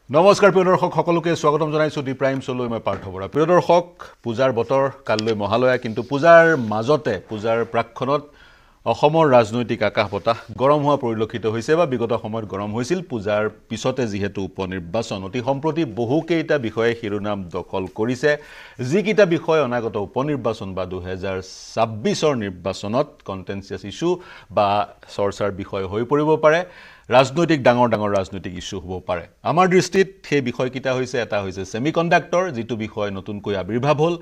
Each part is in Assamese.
নমস্কাৰ প্ৰিয় দৰ্শক সকলোকে স্বাগতম জনাইছো ডি প্ৰাইম শোলৈ মই পাৰ্থ বৰা। প্ৰিয় দৰ্শক, পূজাৰ বতৰ, কাললৈ মহালয়া, কিন্তু পূজাৰ মাজতে পূজাৰ প্ৰাক্ষণত অসমৰ ৰাজনৈতিক আকাশ বতাহ গৰম হোৱা পৰিলক্ষিত হৈছে বা বিগত সময়ত গৰম হৈছিল। পূজাৰ পিছতে যিহেতু উপনিৰ্বাচন, অতি সম্প্ৰতি বহুকেইটা বিষয়ে শিৰোনাম দখল কৰিছে, যিকেইটা বিষয় অনাগত উপনিৰ্বাচন বা 2026ৰ নিৰ্বাচনত কণ্টেনচিয়াছ ইস্যু বা চৰ্চাৰ বিষয় হৈ পৰিব পাৰে, ৰাজনৈতিক ডাঙৰ ৰাজনৈতিক ইস্যু হ'ব পাৰে। আমাৰ দৃষ্টিত সেই বিষয়কেইটা হৈছে, এটা হৈছে সেমিকণ্ডাক্টৰ, যিটো বিষয় নতুনকৈ আবিৰ্ভাৱ হ'ল।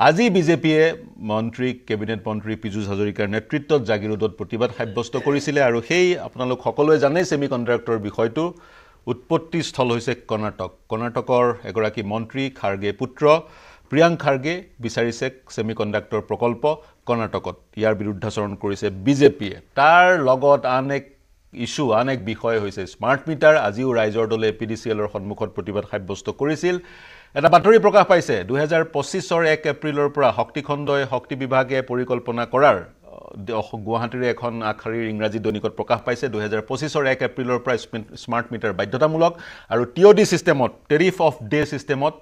আজি বিজেপিয়ে কেবিনেট মন্ত্ৰী পীযুষ হাজৰিকাৰ নেতৃত্বত জাগিৰোডত প্ৰতিবাদ সাব্যস্ত কৰিছিলে, আৰু সেই আপোনালোক সকলোৱে জানে সেমিকণ্ডাক্টৰ বিষয়টো উৎপত্তিস্থল হৈছে কৰ্ণাটকৰ এগৰাকী মন্ত্ৰী খাৰ্গে পুত্ৰ প্ৰিয়াংক খাৰ্গে বিচাৰিছে সেমিকণ্ডাক্টৰ প্ৰকল্প কৰ্ণাটকত। ইয়াৰ বিৰুদ্ধাচৰণ কৰিছে বিজেপিয়ে। তাৰ লগত আন এক বিষয় হৈছে স্মাৰ্ট মিটাৰ। আজিও ৰাইজৰ দলে PDCLৰ সন্মুখত প্ৰতিবাদ সাব্যস্ত কৰিছিল। এটা বাতৰি প্ৰকাশ পাইছে, 2025ৰ 1 এপ্ৰিলৰ পৰা শক্তি বিভাগে পৰিকল্পনা কৰাৰ গুৱাহাটীৰ এখন আগশাৰীৰ ইংৰাজী দৈনিকত প্ৰকাশ পাইছে, 2025ৰ 1 এপ্ৰিলৰ পৰা স্মাৰ্ট মিটাৰ বাধ্যতামূলক, আৰু TOD চিষ্টেমত, টেৰিফ অফ ডে চিষ্টেমত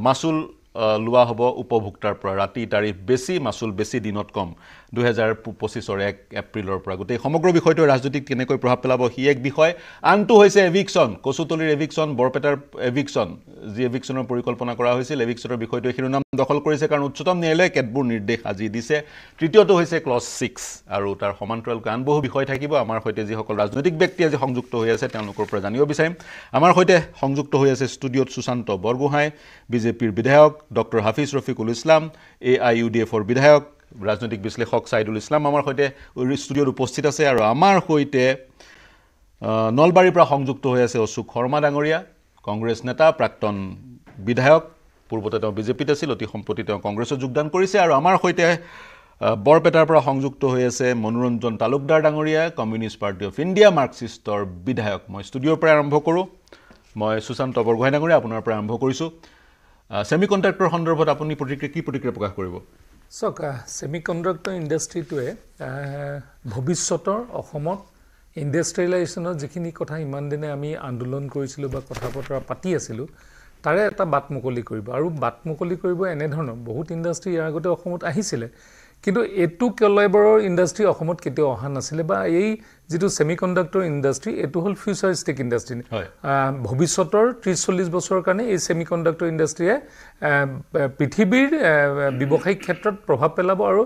মাচুল লোৱা হ'ব উপভোক্তাৰ পৰা। ৰাতি তাৰিফ বেছি, মাচুল বেছি, দিনত কম। 2025ৰ 1 এপ্ৰিলৰ পৰা গোটেই সমগ্ৰ বিষয়টো ৰাজনৈতিক কেনেকৈ প্ৰভাৱ পেলাব সি এক বিষয়। আনটো হৈছে এভিকশ্যন, কচুতলিৰ এভিকশ্যন, বৰপেটাৰ এভিকশ্যন, যি এভিকশ্যনৰ পৰিকল্পনা কৰা হৈছিল। এভিকশ্যনৰ বিষয়টোৱে শিৰোনাম দখল কৰিছে, কাৰণ উচ্চতম ন্যায়ালয়ে কেতবোৰ নিৰ্দেশ আজি দিছে। তৃতীয়টো হৈছে ক্লজ 6, আৰু তাৰ সমান্তৰালকৈ আন বহু বিষয় থাকিব। আমাৰ সৈতে যিসকল ৰাজনৈতিক ব্যক্তি আজি সংযুক্ত হৈ আছে তেওঁলোকৰ পৰা জানিব বিচাৰিম। আমাৰ সৈতে সংযুক্ত হৈ আছে ষ্টুডিঅ'ত সুশান্ত বৰগোহাঁই, বিজেপিৰ বিধায়ক, ডক্টৰ হাফিজ ৰফিকুল ইছলাম, AIUDFৰ বিধায়ক, ৰাজনৈতিক বিশ্লেষক ছাইদুল ইছলাম আমাৰ সৈতে ষ্টুডিঅ'ত উপস্থিত আছে, আৰু আমাৰ সৈতে নলবাৰীৰ পৰা সংযুক্ত হৈ আছে অশোক শৰ্মা ডাঙৰীয়া, কংগ্ৰেছ নেতা, প্ৰাক্তন বিধায়ক, পূৰ্বতে তেওঁ বিজেপিত আছিল, অতি সম্প্ৰতি তেওঁ কংগ্ৰেছত যোগদান কৰিছে। আৰু আমাৰ সৈতে বৰপেটাৰ পৰা সংযুক্ত হৈ আছে মনোৰঞ্জন তালুকদাৰ ডাঙৰীয়া, কমিউনিষ্ট পাৰ্টি অফ ইণ্ডিয়া, মাৰ্কচিষ্টৰ বিধায়ক। মই ষ্টুডিঅ'ৰ পৰা আৰম্ভ কৰোঁ। মই সুশান্ত বৰগোহাঁই ডাঙৰীয়া আপোনাৰ পৰা আৰম্ভ কৰিছোঁ। সেমিকণ্ডাক্টৰ সন্দৰ্ভত আপুনি কি প্ৰতিক্ৰিয়া প্ৰকাশ কৰিব? চাওক, সেমিকণ্ডাক্টৰ ইণ্ডাষ্ট্ৰিটোৱে ভৱিষ্যতৰ অসমত ইণ্ডাষ্ট্ৰিয়েলাইজেশ্যনৰ যিখিনি কথা ইমান দিনে আমি আন্দোলন কৰিছিলোঁ বা কথা বতৰা পাতি আছিলোঁ, তাৰে এটা বাট মুকলি কৰিব। আৰু বাট মুকলি কৰিব এনেধৰণৰ বহুত ইণ্ডাষ্ট্ৰি ইয়াৰ আগতে অসমত আহিছিলে, কিন্তু এইটো কেলেবাৰৰ ইণ্ডাষ্ট্ৰি অসমত কেতিয়াও অহা নাছিলে। বা এই যিটো সেমিকণ্ডাক্টৰ ইণ্ডাষ্ট্ৰি, এইটো হ'ল ফিউচাৰিষ্টিক ইণ্ডাষ্ট্ৰি। ভৱিষ্যতৰ 30-40 বছৰৰ কাৰণে এই সেমিকণ্ডাক্টৰ ইণ্ডাষ্ট্ৰিয়ে পৃথিৱীৰ ব্যৱসায়িক ক্ষেত্ৰত প্ৰভাৱ পেলাব। আৰু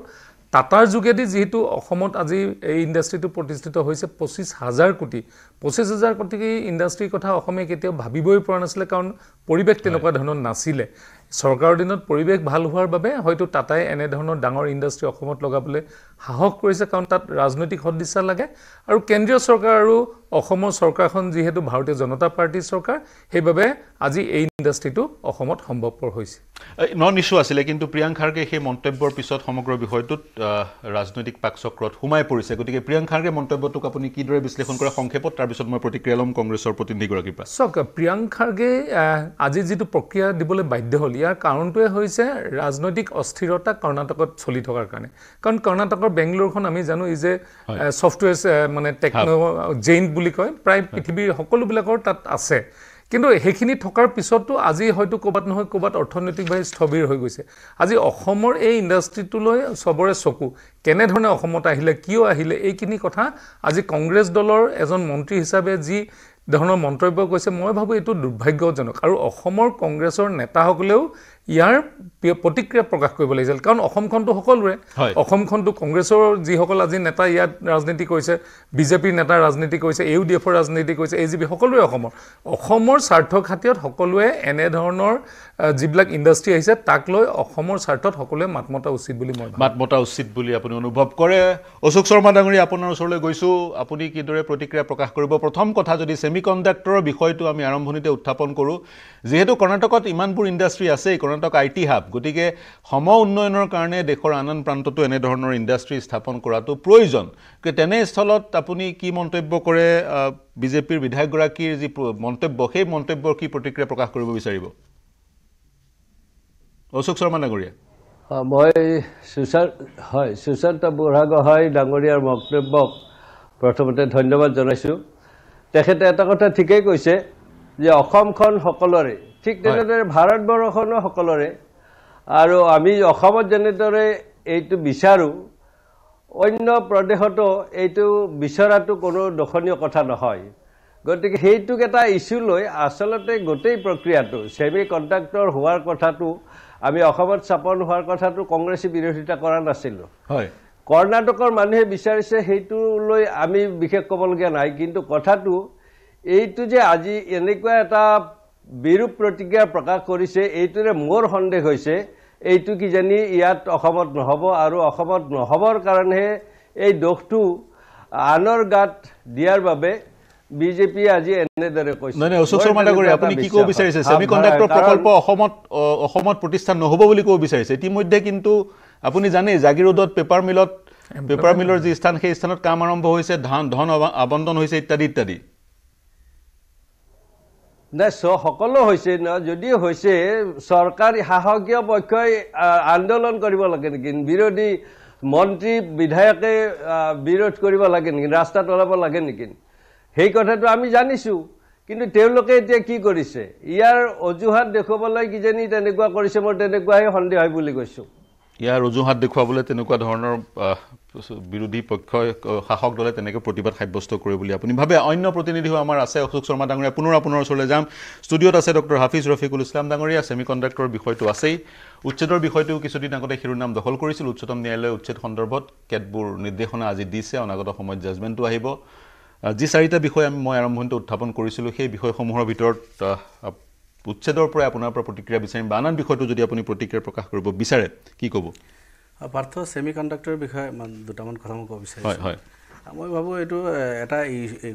টাটাৰ যোগেদি যিহেতু অসমত আজি এই ইণ্ডাষ্ট্ৰিটো প্ৰতিষ্ঠিত হৈছে 25,000 কোটি ইণ্ডাষ্ট্ৰিৰ কথা অসমে কেতিয়াও ভাবিবই পৰা নাছিলে, কাৰণ পৰিৱেশ তেনেকুৱা ধৰণৰ নাছিলে। চৰকাৰৰ দিনত পৰিৱেশ ভাল হোৱাৰ বাবে হয়তো টাটাই এনেধৰণৰ ডাঙৰ ইণ্ডাষ্ট্ৰি অসমত লগাবলৈ সাহস কৰিছে, কাৰণ তাত ৰাজনৈতিক সদিচ্ছা লাগে। আৰু কেন্দ্ৰীয় চৰকাৰ আৰু অসমৰ চৰকাৰখন যিহেতু ভাৰতীয় জনতা পাৰ্টীৰ চৰকাৰ, সেইবাবে আজি এই ইণ্ডাষ্ট্ৰিটো অসমত সম্ভৱপৰ হৈছে। নন ইছ্যু আছিলে, কিন্তু প্ৰিয়াংক খাৰ্গে সেই মন্তব্যৰ পিছত সমগ্ৰ বিষয়টোত ৰাজনৈতিক পাকচক্ৰত সোমাই পৰিছে। গতিকে প্ৰিয়াংক খাৰ্গে মন্তব্যটোক আপুনি কিদৰে বিশ্লেষণ কৰে সংক্ষেপত, তাৰপিছত মই প্ৰতিক্ৰিয়া ল'ম কংগ্ৰেছৰ প্ৰতিনিধিগৰাকীৰ পৰা। চাওক, প্ৰিয়াংক খাৰ্গে আজি যিটো প্ৰক্ৰিয়া দিবলৈ বাধ্য হ'ল, ইয়াৰ কাৰণটোৱে হৈছে ৰাজনৈতিক অস্থিৰতা কৰ্ণাটকত চলি থকাৰ কাৰণে। কাৰণ কৰ্ণাটকৰ বেংগলোৰখন আমি জানো ই যে ছফ্টৱেৰ মানে টেকন' জেইণ্ট বুলি কয়, প্ৰায় পৃথিৱীৰ সকলোবিলাকৰ তাত আছে। কিন্তু সেইখিনি থকাৰ পিছতো আজি হয়তো ক'ৰবাত নহয় ক'ৰবাত অৰ্থনৈতিকভাৱে স্থবিৰ হৈ গৈছে। আজি অসমৰ এই ইণ্ডাষ্ট্ৰিটোলৈ চবৰে চকু, কেনেধৰণে অসমত আহিলে, কিয় আহিলে, এইখিনি কথা আজি কংগ্ৰেছ দলৰ এজন মন্ত্ৰী হিচাপে যি ধৰণৰ মন্তব্য কৈছে, মই ভাবোঁ এইটো দুৰ্ভাগ্যজনক। আৰু অসমৰ কংগ্ৰেছৰ নেতাসকলেও ইয়াৰ প্ৰতিক্ৰিয়া প্ৰকাশ কৰিব লাগিছিল, কাৰণ অসমখনটো সকলোৰে, অসমখনটো কংগ্ৰেছৰ যিসকল আজি নেতা ইয়াত ৰাজনীতি কৰিছে, বিজেপিৰ নেতা ৰাজনীতি কৰিছে, AUDFৰ ৰাজনীতি কৰিছে, AGP, সকলোৱে অসমৰ স্বাৰ্থ খাতিৰত সকলোৱে এনেধৰণৰ যিবিলাক ইণ্ডাষ্ট্ৰি আহিছে তাক লৈ অসমৰ স্বাৰ্থত সকলোৱে মাত মতা উচিত বুলি মই ভাবোঁ। মাত মতা উচিত বুলি আপুনি অনুভৱ কৰে। অশোক শৰ্মা ডাঙৰীয়া, আপোনাৰ ওচৰলৈ গৈছোঁ, আপুনি কিদৰে প্ৰতিক্ৰিয়া প্ৰকাশ কৰিব? প্ৰথম কথা, যদি সেমিকণ্ডাক্টৰৰ বিষয়টো আমি আৰম্ভণিতে উত্থাপন কৰোঁ, যিহেতু কৰ্ণাটকত ইমানবোৰ ইণ্ডাষ্ট্ৰি আছেই, কৰ্ণাটক IT হাব, গতিকে সম উন্নয়নৰ কাৰণে দেশৰ আন প্ৰান্ততো এনেধৰণৰ ইণ্ডাষ্ট্ৰি স্থাপন কৰাটো প্ৰয়োজন। তেনেস্থলত আপুনি কি মন্তব্য কৰে? বিজেপিৰ বিধায়কগৰাকীৰ যি মন্তব্য, সেই মন্তব্যৰ কি প্ৰতিক্ৰিয়া প্ৰকাশ কৰিব বিচাৰিব? অশোক শৰ্মা ডাঙৰীয়া। মই সুশান্ত বৰগোহাঁই ডাঙৰীয়াৰ বক্তব্যক প্ৰথমতে ধন্যবাদ জনাইছোঁ। তেখেতে এটা কথা ঠিকেই কৈছে যে অসমখন সকলোৰে ঠিক তেনেদৰে ভাৰতবৰ্ষখনো সকলোৰে আৰু আমি অসমত যেনেদৰে এইটো বিচাৰোঁ অন্য প্ৰদেশতো এইটো বিচৰাটো কোনো দখনীয় কথা নহয় গতিকে সেইটোক এটা ইস্যু লৈ আচলতে গোটেই প্ৰক্ৰিয়াটো ছেমি কণ্ডাক্টৰ হোৱাৰ কথাটো আমি অসমত স্থাপন হোৱাৰ কথাটো কংগ্ৰেছী বিৰোধিতা কৰা নাছিলোঁ হয় কৰ্ণাটকৰ মানুহে বিচাৰিছে সেইটো লৈ আমি বিশেষ ক'বলগীয়া নাই কিন্তু কথাটো এইটো যে আজি এনেকুৱা এটা বিৰূপ প্ৰতিক্ৰিয়া প্ৰকাশ কৰিছে এইটোৰে মোৰ সন্দেহ হৈছে এইটো কিজানি ইয়াত অসমত নহ'ব আৰু অসমত নহ'বৰ কাৰণেহে এই দোষটো আনৰ গাত দিয়াৰ বাবে বিজেপি আজি এনেদৰে কৈছে নাই নাই অশোক শৰ্মা ডাঙৰীয়া আপুনি কি ক'ব বিচাৰিছে ছেমিকণ্ডাক্টৰ প্ৰকল্প অসমত প্ৰতিষ্ঠা নহ'ব বুলি ক'ব বিচাৰিছে ইতিমধ্যে কিন্তু আপুনি জানে জাগিৰোডত পেপাৰ মিলৰ যি স্থান সেই স্থানত কাম আৰম্ভ হৈছে ধন আবণ্টন হৈছে ইত্যাদি ইত্যাদি নাই সকলো হৈছে ন যদিও হৈছে চৰকাৰী শাসকীয় পক্ষই আন্দোলন কৰিব লাগে নেকি বিৰোধী মন্ত্ৰী বিধায়কে বিৰোধ কৰিব লাগে নেকি ৰাস্তাত ওলাব লাগে নেকি সেই কথাটো আমি জানিছোঁ কিন্তু তেওঁলোকে এতিয়া কি কৰিছে ইয়াৰ অজুহাত দেখুৱাবলৈ কিজানি তেনেকুৱা কৰিছে মোৰ তেনেকুৱাই সন্দেহ হয় বুলি কৈছোঁ ইয়াৰ অজুহাত দেখুৱাবলৈ তেনেকুৱা ধৰণৰ বিৰোধী পক্ষই শাসক দলে তেনেকৈ প্ৰতিবাদ সাব্যস্ত কৰে বুলি আপুনি ভাবে অন্য প্ৰতিনিধিও আমাৰ আছে অশোক শৰ্মা ডাঙৰীয়া পুনৰ আপোনাৰ ওচৰলৈ যাম ষ্টুডিঅ'ত আছে ডক্টৰ হাফিজ ৰফিকুল ইছলাম ডাঙৰীয়া ছেমিকণ্ডাক্টৰ বিষয়টো আছেই উচ্ছেদৰ বিষয়টো কিছুদিন আগতে শিৰোনাম দখল কৰিছিল উচ্চতম ন্যায়ালয়ে উচ্ছেদ সন্দৰ্ভত কেতবোৰ নিৰ্দেশনা আজি দিছে অনাগত সময়ত জাজমেণ্টটো আহিব যি চাৰিটা বিষয় মই আৰম্ভণিতে উত্থাপন কৰিছিলোঁ সেই বিষয়সমূহৰ ভিতৰত উচ্ছেদৰ পৰা আপোনাৰ পৰা প্ৰতিক্ৰিয়া বিচাৰিম বা আন বিষয়টো যদি আপুনি প্ৰতিক্ৰিয়া প্ৰকাশ কৰিব বিচাৰে কি ক'ব পাৰ্থ ছেমিকণ্ডাক্টৰৰ বিষয়ে দুটামান কথা মই ক'ব বিচাৰিছোঁ হয় হয় মই ভাবোঁ এইটো এটা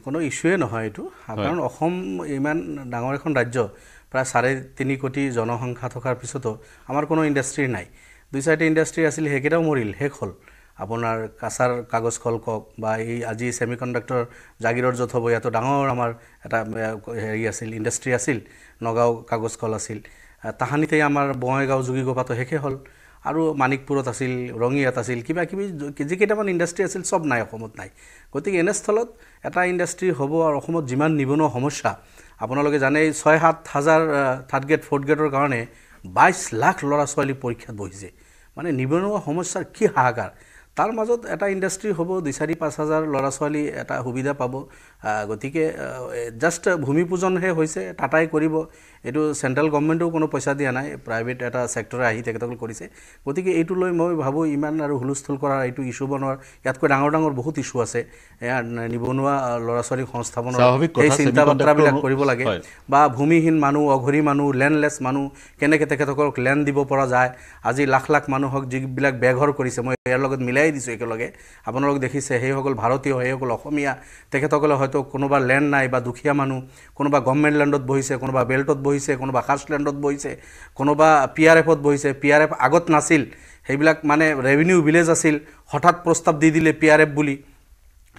কোনো ইছ্যুৱে নহয় এইটো কাৰণ অসম ইমান ডাঙৰ এখন ৰাজ্য প্ৰায় 3.5 কোটি জনসংখ্যা থকাৰ পিছতো আমাৰ কোনো ইণ্ডাষ্ট্ৰী নাই 2-4টা ইণ্ডাষ্ট্ৰী আছিল সেইকেইটাও মৰিল শেষ হ'ল আপোনাৰ কাছাৰ কাগজ কল কওক বা এই আজি ছেমিকণ্ডাক্টৰ জাগিৰৰ য'ত হ'ব ইয়াতো ডাঙৰ আমাৰ এটা হেৰি আছিল ইণ্ডাষ্ট্ৰী আছিল নগাঁও কাগজ কল আছিল তাহানিতেই আমাৰ বঙাইগাঁও যোগীঘোপাতো শেষে হ'ল আৰু মানিকপুৰত আছিল ৰঙিয়াত আছিল কিবা কিবি যিকেইটামান ইণ্ডাষ্ট্ৰী আছিল চব নাই অসমত নাই গতিকে এনেস্থলত এটা ইণ্ডাষ্ট্ৰী হ'ব আৰু অসমত যিমান নিবনুৱা সমস্যা আপোনালোকে জানে 6-7 হাজাৰ থাৰ্ড গ্ৰেড ফ'ৰ্থ গ্ৰেডৰ কাৰণে 22 লাখ ল'ৰা ছোৱালী পৰীক্ষাত বহিছে মানে নিবনুৱা সমস্যাৰ কি হাহাকাৰ তাৰ মাজত এটা ইণ্ডাষ্ট্ৰী হ'ব 2-4-5 হাজাৰ ল'ৰা ছোৱালী এটা সুবিধা পাব গতিকে জাষ্ট ভূমি পূজনহে হৈছে টাটাই কৰিব এইটো চেণ্ট্ৰেল গভৰ্ণমেণ্টেও কোনো পইচা দিয়া নাই প্ৰাইভেট এটা ছেক্টৰে আহি তেখেতসকল কৰিছে গতিকে এইটো লৈ মই ভাবোঁ ইমান আৰু হুলস্থুল কৰাৰ এইটো ইছ্যু বনোৱাৰ ইয়াতকৈ ডাঙৰ ডাঙৰ বহুত ইছ্যু আছে নিবনুৱা ল'ৰা ছোৱালীক সংস্থাপনৰ এই চিন্তা বাৰ্তাবিলাক কৰিব লাগে বা ভূমিহীন মানুহ অঘৰী মানুহ লেণ্ডলেছ মানুহ কেনেকৈ তেখেতসকলক লেণ্ড দিব পৰা যায় আজি লাখ লাখ মানুহক যিবিলাক বেঘৰ কৰিছে মই ইয়াৰ লগত মিলাই দিছোঁ একেলগে আপোনালোক দেখিছে সেইসকল ভাৰতীয় সেইসকল অসমীয়া তেখেতসকলে হয়তো কোনোবা লেণ্ড নাই বা দুখীয়া মানুহ কোনোবা গভৰ্ণমেণ্ট লেণ্ডত বহিছে কোনোবা বেল্টত বহিছে কোনোবা কাষ্ট লেণ্ডত বহিছে কোনোবা PRFত বহিছে PRF আগত নাছিল সেইবিলাক মানে ৰেভিনিউ ভিলেজ আছিল হঠাৎ প্ৰস্তাৱ দি দিলে PRF বুলি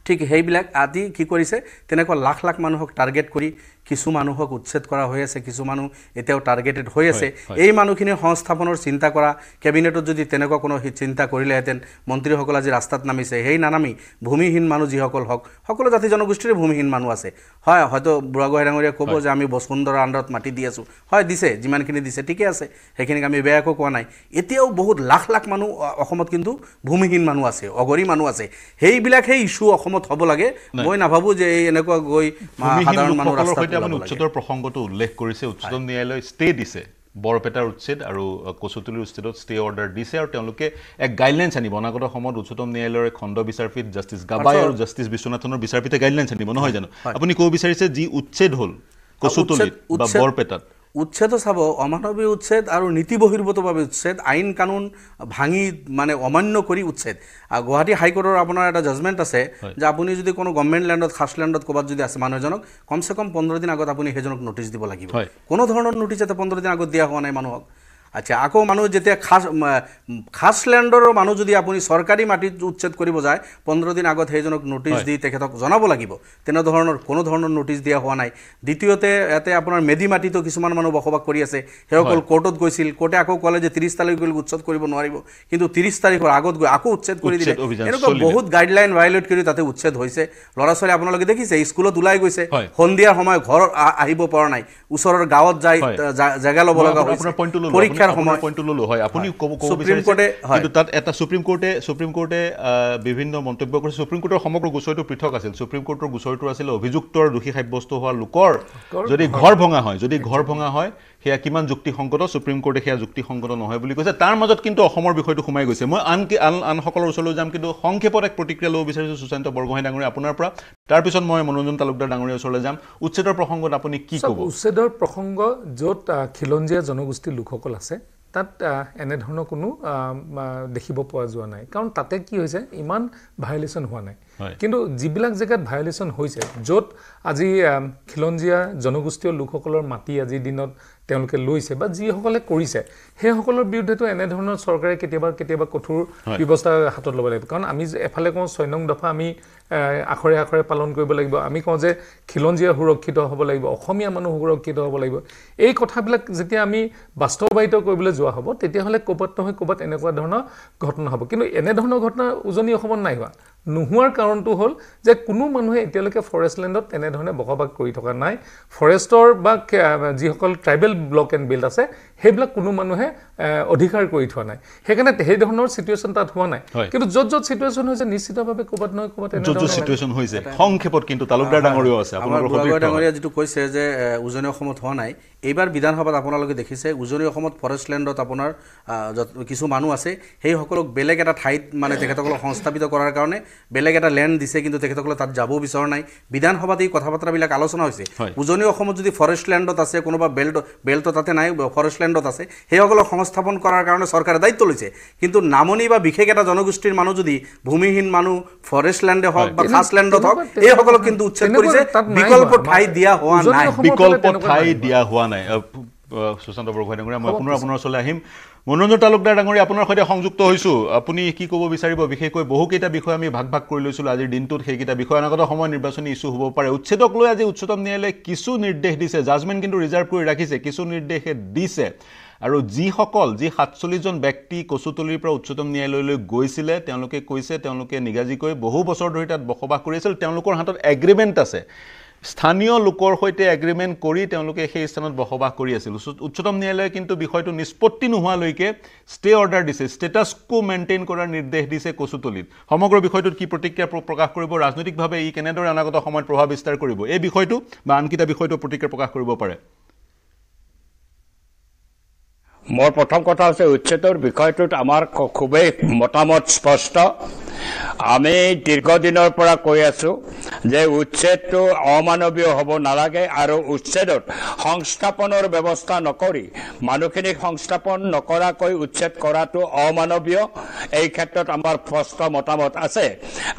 ঠিক সেইবিলাক আদি কি কৰিছে তেনেকুৱা লাখ লাখ মানুহক টাৰ্গেট কৰি কিছু মানুহক উচ্ছেদ কৰা হৈ আছে কিছু মানুহ এতিয়াও টাৰ্গেটেড হৈ আছে এই মানুহখিনিৰ সংস্থাপনৰ চিন্তা কৰা কেবিনেটত যদি তেনেকুৱা কোনো চিন্তা কৰিলেহেঁতেন মন্ত্ৰীসকল আজি ৰাস্তাত নামিছে সেই নানামি ভূমিহীন মানুহ যিসকল হওক সকলো জাতি জনগোষ্ঠীৰে ভূমিহীন মানুহ আছে হয় হয়তো বুঢ়াগোহাঁই ডাঙৰীয়া ক'ব যে আমি বসুন্ধৰা আণ্ডাৰত মাটি দি আছোঁ হয় দিছে যিমানখিনি দিছে ঠিকে আছে সেইখিনিক আমি বেয়াকৈ কোৱা নাই এতিয়াও বহুত লাখ লাখ মানুহ অসমত কিন্তু ভূমিহীন মানুহ আছে অগৰী মানুহ আছে সেইবিলাক সেই ইছ্যু অসমত হ'ব লাগে মই নাভাবোঁ যে এই এনেকুৱা গৈ সাধাৰণ মানুহ ৰাস্তাত আপুনি উচ্ছেদৰ প্ৰসংগটো উল্লেখ কৰিছে উচ্চতম ন্যায়ালয়ে ষ্টে দিছে বৰপেটাৰ উচ্ছেদ আৰু কচুতলিৰ উচ্ছেদত ষ্টে অৰ্ডাৰ দিছে আৰু তেওঁলোকে এক গাইডলাইনছ আনিব অনাগত সময়ত উচ্চতম ন্যায়ালয়ৰ খণ্ড বিচাৰপীঠ জাষ্টিছ গাবাই আৰু জাষ্টিছ বিশ্বনাথনৰ বিচাৰপীঠে গাইডলাইনছ আনিব নহয় জানো আপুনি ক'ব বিচাৰিছে যি উচ্ছেদ হ'ল কচুতলিত বা বৰপেটাত উচ্ছেদ চাব অমানৱীয় উচ্ছেদ আৰু নীতি বহিৰ্ভূতভাৱে উচ্ছেদ আইন কানুন ভাঙি মানে অমান্য কৰি উচ্ছেদ গুৱাহাটী হাইকোৰ্টৰ আপোনাৰ এটা জাজমেণ্ট আছে যে আপুনি যদি কোনো গভৰ্ণমেণ্ট লেণ্ডত খাছ লেণ্ডত ক'ৰবাত যদি আছে মানুহ এজনক কমচে কম 15 দিন আগত আপুনি সেইজনক নটিচ দিব লাগিব কোনো ধৰণৰ নটিচ এটা 15 দিন আগত দিয়া হোৱা নাই মানুহক আচ্ছা আকৌ মানুহ যেতিয়া খাস ল্যান্ডৰ মানুহ যদি আপুনি চৰকাৰী মাটিত উচ্ছেদ কৰিব যায় 15 দিন আগত সেইজনক নোটিছ দি তেখেতক জনাব লাগিব তেনে ধৰণৰ কোনো ধৰণৰ নোটিছ দিয়া হোৱা নাই দ্বিতীয়তে ইয়াতে আপোনাৰ মেডি মাটিতো কিছুমান মানুহ বসবাস কৰি আছে হেসকল কোৰ্টত গৈছিল কোৰ্টে আকৌ ক'লে যে 30 তাৰিখ গৈ উচ্ছেদ কৰিব নোৱাৰিব কিন্তু 30 তাৰিখৰ আগত গৈ আকৌ উচ্ছেদ কৰি দিলে এনেকুৱা বহুত গাইডলাইন ভায়োলেট কৰি তাতে উচ্ছেদ হৈছে ল'ৰা ছোৱালী আপোনালোকে দেখিছে স্কুলত ওলাই গৈছে সন্ধিয়াৰ সময় ঘৰ আহিব পৰা নাই ওচৰৰ গাঁৱত যাই জাগা ল'ব লগা হৈছে পৰীক্ষাৰ সময় পইণ্টটো ললো হয় আপুনি ক'ব বিচাৰিছে কিন্তু তাত এটা সুপ্ৰিম কোৰ্টে বিভিন্ন মন্তব্য কৰিছে সুপ্ৰিম কোৰ্টৰ সমগ্ৰ গোচৰটো পৃথক আছিল সুপ্ৰিম কোৰ্টৰ গোচৰটো আছিল অভিযুক্তৰ দোষী সাব্যস্ত হোৱা লোকৰ যদি ঘৰ ভঙা হয় সেয়া কিমান যুক্তিসংগত সুপ্ৰিম কোৰ্টে সেয়া যুক্তিসংগত নহয় বুলি কৈছে তাৰ মাজত কিন্তু অসমৰ বিষয়টো সোমাই গৈছে মই আন সকলৰ ওচৰলৈ যাম কিন্তু সংক্ষেপত এক প্ৰতিক্ৰিয়া ল'ব বিচাৰিছোঁ সুশান্ত বৰগোহাঁই ডাঙৰীয়া আপোনাৰ পৰা তাৰপিছত মই মনোৰঞ্জন তালুকদাৰ ডাঙৰীয়াৰ ওচৰলৈ যাম উচ্ছেদৰ প্ৰসংগত আপুনি কি ক'ব উচ্ছেদৰ প্ৰসংগ য'ত খিলঞ্জীয়া জনগোষ্ঠীৰ লোকসকল আছে তাত এনেধৰণৰ কোনো দেখিব পোৱা যোৱা নাই কাৰণ তাতে কি হৈছে ইমান ভায়োলেশ্যন হোৱা নাই কিন্তু যিবিলাক জেগাত ভায়োলেশ্যন হৈছে য'ত আজি খিলঞ্জীয়া জনগোষ্ঠীয় লোকসকলৰ মাটি আজিৰ দিনত তেওঁলোকে লৈছে বা যিসকলে কৰিছে সেইসকলৰ বিৰুদ্ধেতো এনেধৰণৰ চৰকাৰে কেতিয়াবা কঠোৰ ব্যৱস্থা হাতত ল'ব লাগিব কাৰণ আমি এফালে কওঁ 6 নং দফা আমি আখৰে পালন কৰিব লাগিব আমি কওঁ যে খিলঞ্জীয়া সুৰক্ষিত হ'ব লাগিব অসমীয়া মানুহ সুৰক্ষিত হ'ব লাগিব এই কথাবিলাক যেতিয়া আমি বাস্তৱায়িত কৰিবলৈ যোৱা হ'ব তেতিয়াহ'লে ক'ৰবাত নহয় ক'ৰবাত এনেকুৱা ধৰণৰ ঘটনা হ'ব কিন্তু এনেধৰণৰ ঘটনা উজনি অসমত নাই হোৱা নোহোৱাৰ কাৰণটো হ'ল যে কোনো মানুহে এতিয়ালৈকে ফৰেষ্ট লেণ্ডত এনেধৰণে বসবাস কৰি থকা নাই ফৰেষ্টৰ বা যিসকল ট্ৰাইবেল ব্লক এণ্ড বিল্ড আছে সেইবিলাক কোনো মানুহে অধিকাৰ কৰি থোৱা নাই সেইকাৰণে সেই ধৰণৰ চিটুৱেশ্যন তাত হোৱা নাই কিন্তু য'ত চিটুৱেশ্যন হৈছে নিশ্চিতভাৱে ক'ৰবাত নহয় ক'ৰবাত য'ত চিটুৱেশ্যন হৈছে সংক্ষেপত কিন্তু তালুকদাৰ ডাঙৰীয়াও আছে আপোনালোকৰ ডাঙৰীয়া যিটো কৈছে যে উজনি অসমত হোৱা নাই এইবাৰ বিধানসভাত আপোনালোকে দেখিছে উজনি অসমত ফৰেষ্ট লেণ্ডত আপোনাৰ কিছু মানুহ আছে সেইসকলক বেলেগ এটা ঠাইত মানে তেখেতসকলক সংস্থাপিত কৰাৰ কাৰণে বেলেগ এটা লেণ্ড দিছে কিন্তু তেখেতসকলে তাত যাব বিচৰা নাই বিধানসভাত এই কথা বাৰ্তাবিলাক আলোচনা হৈছে উজনি অসমত যদি ফৰেষ্ট লেণ্ডত আছে কোনোবা বেল্ট তাতে নাই ফৰেষ্ট লেণ্ডত আছে সেইসকলক সংস্থাপন কৰাৰ কাৰণে চৰকাৰে দায়িত্ব লৈছে কিন্তু নামনি বা বিশেষ এটা জনগোষ্ঠীৰ মানুহ যদি ভূমিহীন মানুহ ফৰেষ্ট লেণ্ডে হওক বা খাছ লেণ্ডত হওক এইসকলক কিন্তু উচ্ছেদ কৰিছে বিকল্প ঠাই দিয়া হোৱা নাই সুশান্ত বৰগোহাঁই ডাঙৰীয়া মই পুনৰ আপোনাৰ ওচৰলৈ আহিম মনোৰঞ্জন তালুকদাৰ ডাঙৰীয়া আপোনাৰ সৈতে সংযুক্ত হৈছোঁ আপুনি কি ক'ব বিচাৰিব বিশেষকৈ বহুকেইটা বিষয় আমি ভাগ কৰি লৈছিলোঁ আজিৰ দিনটোত সেইকেইটা বিষয় অনাগত সময় নিৰ্বাচনী ইছ্যু হ'ব পাৰে উচ্ছেদক লৈ আজি উচ্চতম ন্যায়ালয়ে কিছু নিৰ্দেশ দিছে জাজমেণ্ট কিন্তু ৰিজাৰ্ভ কৰি ৰাখিছে কিছু নিৰ্দেশে দিছে আৰু যি 47জন ব্যক্তি কচুতলিৰ পৰা উচ্চতম ন্যায়ালয়লৈ গৈছিলে তেওঁলোকে কৈছে তেওঁলোকে নিগাজিকৈ বহু বছৰ ধৰি তাত বসবাস কৰি আছিল তেওঁলোকৰ হাতত এগ্ৰিমেণ্ট আছে স্থানীয় লোকৰ সৈতে এগ্ৰিমেণ্ট কৰি তেওঁলোকে সেই স্থানত বসবাস কৰি আছিল উচ্চতম ন্যায়ালয়ে কিন্তু বিষয়টো নিষ্পত্তি নোহোৱালৈকে ষ্টে অৰ্ডাৰ দিছে ষ্টেটাছ কো মেইনটেইন কৰাৰ নিৰ্দেশ দিছে কচুতলিত সমগ্ৰ বিষয়টোত কি প্ৰতিক্ৰিয়া প্ৰকাশ কৰিব ৰাজনৈতিকভাৱে ই কেনেদৰে অনাগত সময়ত প্ৰভাৱ বিস্তাৰ কৰিব এই বিষয়টো বা আনকিটা বিষয়টো প্ৰতিক্ৰিয়া প্ৰকাশ কৰিব পাৰে মোৰ প্ৰথম কথা হৈছে উচ্ছেদৰ বিষয়টোত আমাৰ খুবেই মতামত স্পষ্ট আমি দীৰ্ঘদিনৰ পৰা কৈ আছো যে উচ্ছেদটো অমানৱীয় হ'ব নালাগে আৰু উচ্ছেদত সংস্থাপনৰ ব্যৱস্থা নকৰি মানুহখিনিক সংস্থাপন নকৰাকৈ উচ্ছেদ কৰাটো অমানৱীয় এই ক্ষেত্ৰত আমাৰ স্পষ্ট মতামত আছে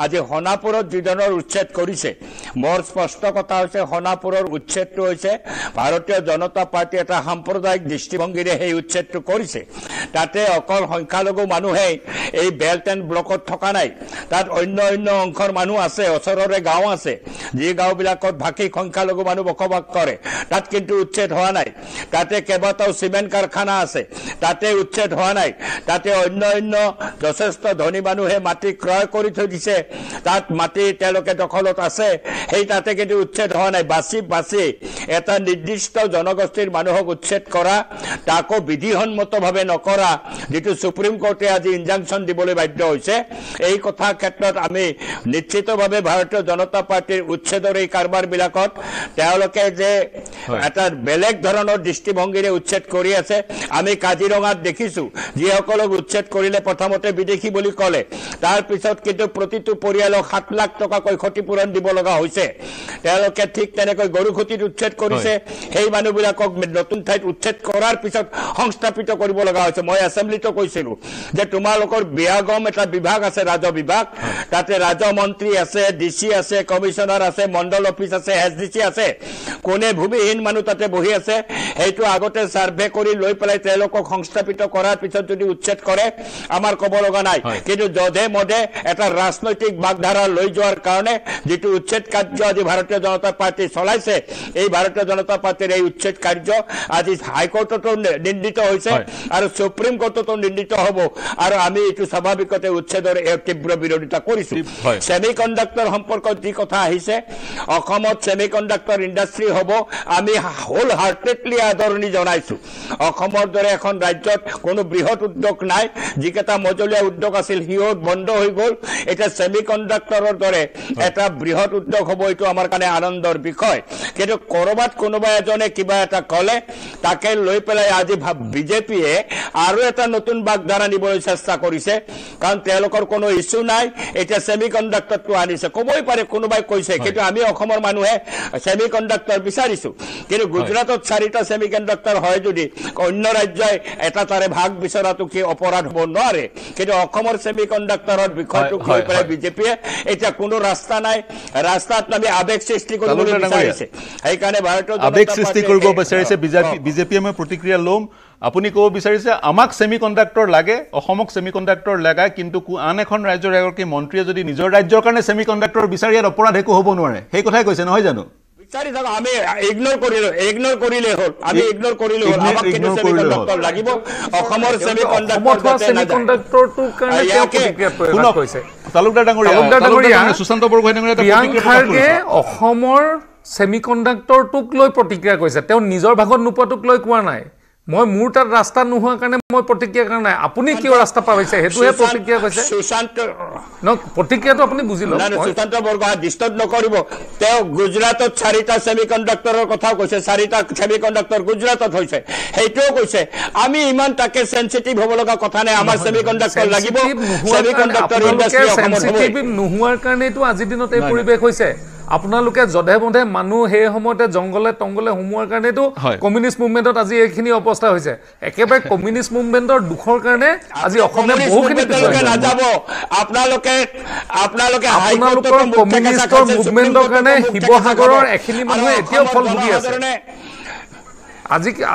আজি সোণাপুৰত যিজনৰ উচ্ছেদ কৰিছে মোৰ স্পষ্ট কথা হৈছে সোণাপুৰৰ উচ্ছেদটো হৈছে ভাৰতীয় জনতা পাৰ্টি এটা সাম্প্ৰদায়িক দৃষ্টিভংগীৰে সেই উচ্ছেদটো কৰিছে তাতে অকল সংখ্যালঘু মানুহে এই বেল্ট এণ্ড ব্লকত থকা নাই তাত অন্য অংশৰ মানুহ আছে ওচৰৰে গাঁও আছে যি গাঁওবিলাকত ভাষিক সংখ্যালঘু মানুহ বসবাস কৰে তাত কিন্তু উচ্ছেদ হোৱা নাই তাতে কেইবাটাও চিমেণ্ট কাৰখানা আছে তাতে উচ্ছেদ হোৱা নাই তাতে অন্য যথেষ্ট ধনী মানুহে মাটি ক্ৰয় কৰি থৈ দিছে তাত মাটি তেওঁলোকে দখলত আছে সেই তাতে কিন্তু উচ্ছেদ হোৱা নাই বাছি এটা নিৰ্দিষ্ট জনগোষ্ঠীৰ মানুহক উচ্ছেদ কৰা তাকো বিধিসন্মতভাৱে নকৰা যিটো সুপ্ৰিম কোৰ্টে আজি ইনজাংচন দিবলৈ বাধ্য হৈছে এই কথা ক্ষেত্ৰত আমি নিশ্চিতভাৱে ভাৰতীয় জনতা পাৰ্টিৰ উচ্ছেদৰ এই কাৰবাৰবিলাকত তেওঁলোকে যে এটা বেলেগ ধৰণৰ দৃষ্টিভংগীৰে উচ্ছেদ কৰি আছে আমি কাজিৰঙাত দেখিছোঁ যিসকলক উচ্ছেদ কৰিলে প্ৰথমতে বিদেশী বুলি ক'লে তাৰপিছত কিন্তু প্ৰতিটো পৰিয়ালক 7 লাখ টকাকৈ ক্ষতিপূৰণ দিব লগা হৈছে তেওঁলোকে ঠিক তেনেকৈ গৰুখুটিত উচ্ছেদ কৰিছে সেই মানুহবিলাকক নতুন ঠাইত উচ্ছেদ কৰাৰ পিছত সংস্থাপিত কৰিব লগা হৈছে মই এছেম্বলিতো কৈছিলোঁ যে তোমালোকৰ বিয়াগম এটা বিভাগ আছে ৰাজহ বিভাগ তাতে ৰাজমন্ত্ৰী আছে ডিচি আছে কমিশনাৰ আছে মণ্ডল অফিচ আছে এছডিচি আছে কোনে ভূমিহীন মানুহ তাতে বহি আছে এইটো আগতে সাৰ্ভে কৰি লৈ পেলাই তেওঁলোকক সংস্থাপিত কৰাৰ পিছত যদি উচ্ছেদ কৰে আমাৰ ক'ব লগা নাই কিন্তু যধে মধে এটা ৰাজনৈতিক বাগধাৰা লৈ যোৱাৰ কাৰণে যেটো উচ্ছেদ কাৰ্য আজি ভাৰতীয় জনতা পাৰ্টি চলাইছে এই ভাৰতীয় জনতা পাৰ্টিৰ এই উচ্ছেদ কাৰ্য আজি হাইকোৰ্টতো নিন্দিত হৈছে আৰু সুপ্ৰিম কোৰ্টতো নিন্দিত হ'ব আৰু আমি এইটো স্বাভাৱিকতে উচ্ছেদৰ তীব্ৰ বিৰোধিতা কৰিছো সেমিকণ্ডাক্টৰ সম্পৰ্কত যি কথা আহিছে অসমত সেমিকণ্ডাক্টৰ ইণ্ডাষ্ট্ৰী হ'ব আমি হোল হাৰ্টেডলি আদৰণি জনাইছো অসমৰ দৰে এখন ৰাজ্যত কোনো বৃহৎ উদ্যোগ নাই যিকেইটা মজলীয়া উদ্যোগ আছিল হিয়ত বন্ধ হৈ গ'ল এটা সেমিকণ্ডাক্টৰৰ দৰে এটা বৃহৎ উদ্যোগ হ'ব এইটো আমাৰ কাৰণে আনন্দৰ বিষয় কিন্তু কৰবাত কোনোবা এজনে কিবা এটা ক'লে তাকে লৈ পেলাই আজি বিজেপিয়ে আৰু এটা নতুন বাগধাৰা নিবলৈ চেষ্টা কৰিছে কাৰণ তেওঁলোকৰ কোনো ইস্যু নাই এটা সেমিকণ্ডাক্টৰটো আনিছে ক'বই পাৰে কোনোবাই কৈছে কিন্তু আমি অসমৰ মানুহে সেমিকণ্ডাক্টৰ বিচাৰিছো কিন্তু গুজৰাটত 4টা সেমিকণ্ডাক্টৰ হয় যদি অন্য ৰাজ্যই এটা তাৰে ভাগ বিচৰাটো কি অপৰাধ হ'ব নোৱাৰে কিন্তু অসমৰ সেমিকণ্ডাক্টৰৰ বিষয়টো লৈ পেলাই বিজেপিয়ে এটা কোনো ৰাস্তা নাই ৰাস্তাত আমি আবেগ সৃষ্টি কৰিবলৈ বিচাৰিছে সেইকাৰণে ভাৰতীয় আবেগ সৃষ্টি কৰিব বিচাৰিছে বিজেপিয়ে মই প্ৰতিক্ৰিয়া ল'ম আপুনি ক'ব বিচাৰিছে আমাক সেমিকণ্ডাক্টৰ লাগে অসমক সেমিকণ্ডাক্টৰ লাগে কিন্তু আন এখন ৰাজ্যৰ এগৰাকী মন্ত্ৰীয়ে যদি নিজৰ ৰাজ্যৰ কাৰণে সেমিকণ্ডাক্টৰ বিচাৰি ইয়াত অপৰাধ একো হ'ব নোৱাৰে সেই কথাই কৈছে নহয় জানো বিচাৰি থাকক আমি ইগনোৰ কৰিলে হ'ল আমি ইগনোৰ কৰিলে হ'ল আমাক কিন্তু সেমিকণ্ডাক্টৰ লাগিব অসমৰ সেমিকণ্ডাক্টৰটোৰ কাৰণে তেওঁ প্ৰতিক্ৰিয়া প্ৰকাশ কৰিছে তালুকদাৰ ডাঙৰীয়া সুশান্ত বৰগোহাঁই ডাঙৰীয়া প্ৰিয়াংক খাৰ্গে অসমৰ সেমিকণ্ডাক্টৰটোক লৈ প্ৰতিক্ৰিয়া কৰিছে তেওঁ নিজৰ ভাগত নোপোৱাটোক লৈ কোৱা নাই মই মোৰ তাত ৰাস্তা নোহোৱাৰ কাৰণে মই প্ৰতিক্ৰিয়া কৰা নাই আপুনি কিয় ৰাস্তা পাইছে হেতুহে প্ৰতিক্ৰিয়া কৈছে সুশান্ত ন প্ৰতিক্ৰিয়াটো আপুনি বুজি লওক সুশান্ত বৰগোহাঁই ডিস্টাৰ্ব নকৰিব তেওঁ গুজৰাটত 4টা সেমিকণ্ডাক্টৰৰ কথা কৈছে 4টা সেমিকণ্ডাক্টৰ গুজৰাটত হৈছে সেইটোও কৈছে আমি ইমান তাকে সেনসিটিভ হ'ব লগা কথা নাই আমাৰ সেমিকণ্ডাক্টৰ লাগিব সেমিকণ্ডাক্টৰ ইণ্ডাষ্ট্ৰী সেনসিটিভ নোহোৱাৰ কাৰণেতো আজিৰ দিনত এই পৰিৱেশ হৈছে আপোনালোকে জধে মধে মানুহ সেই সময়তে জংগলে টংগলে সোমোৱাৰ কাৰণেতো কমিউনিষ্ট মুভমেণ্টত আজি এইখিনি অৱস্থা হৈছে একেবাৰে কমিউনিষ্ট মুভমেণ্টৰ দুখৰ কাৰণে আজি অসমে বহুখিনি নাযাব আপোনালোকৰ কমিউনিষ্টৰ মুভমেণ্টৰ কাৰণে শিৱসাগৰৰ এখিনি মানুহে এতিয়াও ফল ভুগি আছে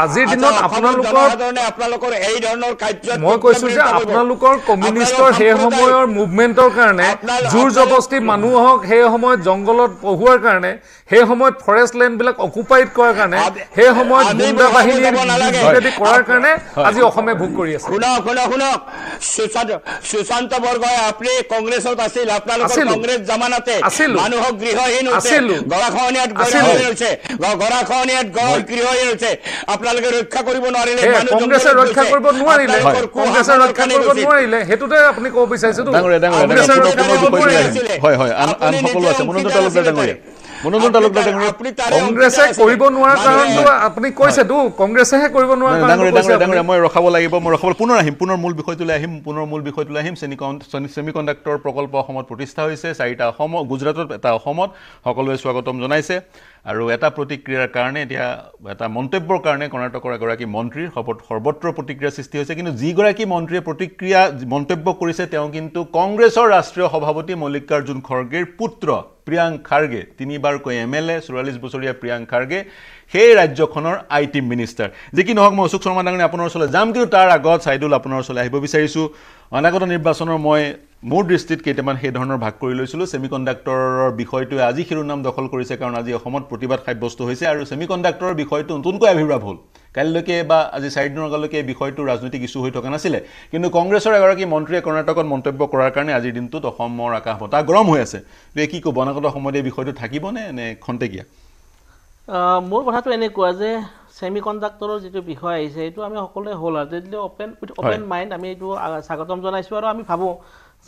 আজিৰ দিনত আপোনালোকৰ এই ধৰণৰ কাৰ্য মই কৈছো যে আপোনালোকৰ কমিউনিষ্টৰ সেই সময়ৰ মুভমেণ্টৰ কাৰণে জোৰ জবস্তি মানুহক সেই সময়ত জংগলত পহুৱাৰ কাৰণে সেই সময়ত ফৰেষ্ট লেণ্ডবিলাক অকুপাইড কৰাৰ কাৰণে সেই সময়ত গুণ্ডা বাহিনীৰ কৰাৰ কাৰণে আজি অসমে ভোগ কৰি আছে শুনক সুশান্ত বৰগোহাঁই আপুনি কংগ্ৰেছত আছিল আপোনালোকৰ কংগ্ৰেছ জামানাতে মানুহক গৃহহীন হৈছে গৰাখহনীয়াত গৃহহীন হৈছে আপোনালোকে ৰক্ষা কৰিব নোৱাৰিলে কংগ্ৰেছে ৰক্ষা কৰিব নোৱাৰিলে হেতুতে আপুনি ক'ব বিচাৰিছে কংগ্ৰেছে কৰিব নোৱাৰাৰ কাৰণটো আপুনি কৈছেতো কংগ্ৰেছেহে কৰিব নোৱাৰা মই ৰখাব লাগিব পুনৰ মূল বিষয়টোলৈ আহিম সেমিকণ্ডাক্টৰ প্ৰকল্প অসমত প্ৰতিষ্ঠা হৈছে 4টা অসম গুজৰাটত এটা অসমত সকলোৱে স্বাগতম জনাইছে আৰু এটা প্ৰতিক্ৰিয়াৰ কাৰণে এতিয়া এটা মন্তব্যৰ কাৰণে কৰ্ণাটকৰ এগৰাকী মন্ত্ৰীৰ সৰ্বত্ৰ প্ৰতিক্ৰিয়া সৃষ্টি হৈছে কিন্তু যিগৰাকী মন্ত্ৰীয়ে মন্তব্য কৰিছে তেওঁ কিন্তু কংগ্ৰেছৰ ৰাষ্ট্ৰীয় সভাপতি মল্লিকাৰ্জুন খৰ্গেৰ পুত্ৰ প্ৰিয়াংক খাৰ্গে 3বাৰকৈ MLA 44 বছৰীয়া প্ৰিয়াংক খাৰ্গে সেই ৰাজ্যখনৰ IT মিনিষ্টাৰ যি কি নহওক মই অশোক শৰ্মা ডাঙৰীয়া আপোনাৰ ওচৰলৈ যাম কিন্তু তাৰ আগত চাইদুল আপোনাৰ ওচৰলৈ আহিব বিচাৰিছোঁ অনাগত নিৰ্বাচনৰ মই মোৰ দৃষ্টিত কেইটামান সেই ধৰণৰ ভাগ কৰি লৈছিলোঁ সেমিকণ্ডাক্টৰৰ বিষয়টোৱে আজি শিৰোনাম দখল কৰিছে কাৰণ আজি অসমত প্ৰতিবাদ সাব্যস্ত হৈছে আৰু সেমিকণ্ডাক্টৰৰ বিষয়টো নতুনকৈ আবিৰ্ভাৱ হ'ল কাইলৈকে বা আজি 4 দিনৰ আগলৈকে এই বিষয়টো ৰাজনৈতিক ইস্যু হৈ থকা নাছিলে কিন্তু কংগ্ৰেছৰ এগৰাকী মন্ত্ৰীয়ে কৰ্ণাটকত মন্তব্য কৰাৰ কাৰণে আজিৰ দিনটোত অসমৰ আকাশ বতাহ গৰম হৈ আছে কি ক'ব অনাগত সময়ত এই বিষয়টো থাকিবনে নে খন্তেকীয়া মোৰ কথাটো এনেকুৱা যে সেমিকণ্ডাক্টৰৰ যিটো বিষয় আহিছে এইটো আমি সকলোৱে হ'ল হাৰ্টেডলি অপেন মাইণ্ড আমি এইটো স্বাগতম জনাইছোঁ আৰু আমি ভাবোঁ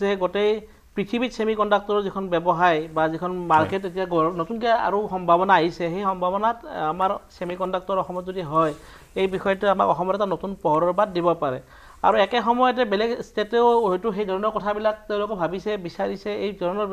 যে গোটেই পৃথিৱীত সেমিকণ্ডাক্টৰৰ যিখন ব্যৱসায় বা যিখন মাৰ্কেট এতিয়া নতুনকৈ আৰু সম্ভাৱনা আহিছে সেই সম্ভাৱনাত আমাৰ সেমিকণ্ডাক্টৰ অসমত যদি হয় এই বিষয়টো আমাক অসমৰ এটা নতুন পোহৰৰ বাট দিব পাৰে আৰু একে সময়তে বেলেগ ষ্টেটেও হয়তো সেই ধৰণৰ কথাবিলাক তেওঁলোকে ভাবিছে বিচাৰিছে এই ধৰণৰ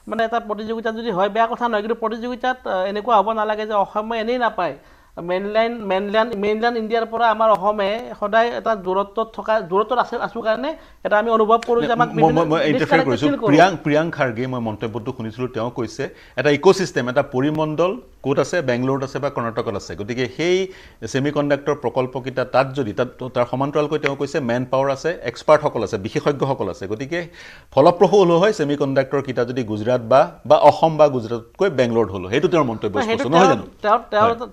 মানে এটা প্ৰতিযোগিতা যদি হয় বেয়া কথা নহয় কিন্তু প্ৰতিযোগিতাত এনেকুৱা হ'ব নালাগে যে অসমে এনেই নাপায় মেইনলেণ্ড ইণ্ডিয়াৰ পৰা আমাৰ অসমে সদায় এটা দূৰত্বত আছো কাৰণে এটা আমি অনুভৱ কৰোঁ যে আমাক মই ইণ্টাৰফেয়াৰ কৰিছোঁ প্ৰিয়াংক খাৰ্গে মই মন্তব্যটো শুনিছিলোঁ তেওঁ কৈছে এটা ইক'চিষ্টেম এটা পৰিমণ্ডল ক'ত আছে বেংগলোৰত আছে বা কৰ্ণাটকত আছে গতিকে সেই ছেমি কণ্ডাক্টৰ প্ৰকল্পকেইটা তাত যদি তাৰ সমান্তৰালকৈ তেওঁ কৈছে মেন পাৱাৰ আছে এক্সপাৰ্টসকল আছে বিশেষজ্ঞসকল আছে গতিকে ফলপ্ৰসূ হ'ল হয় ছেমি কণ্ডাক্টৰ কেইটা যদি গুজৰাট বা অসম বা গুজৰাটতকৈ বেংগলোৰত হ'ল সেইটো তেওঁৰ মন্তব্য নহয় জানো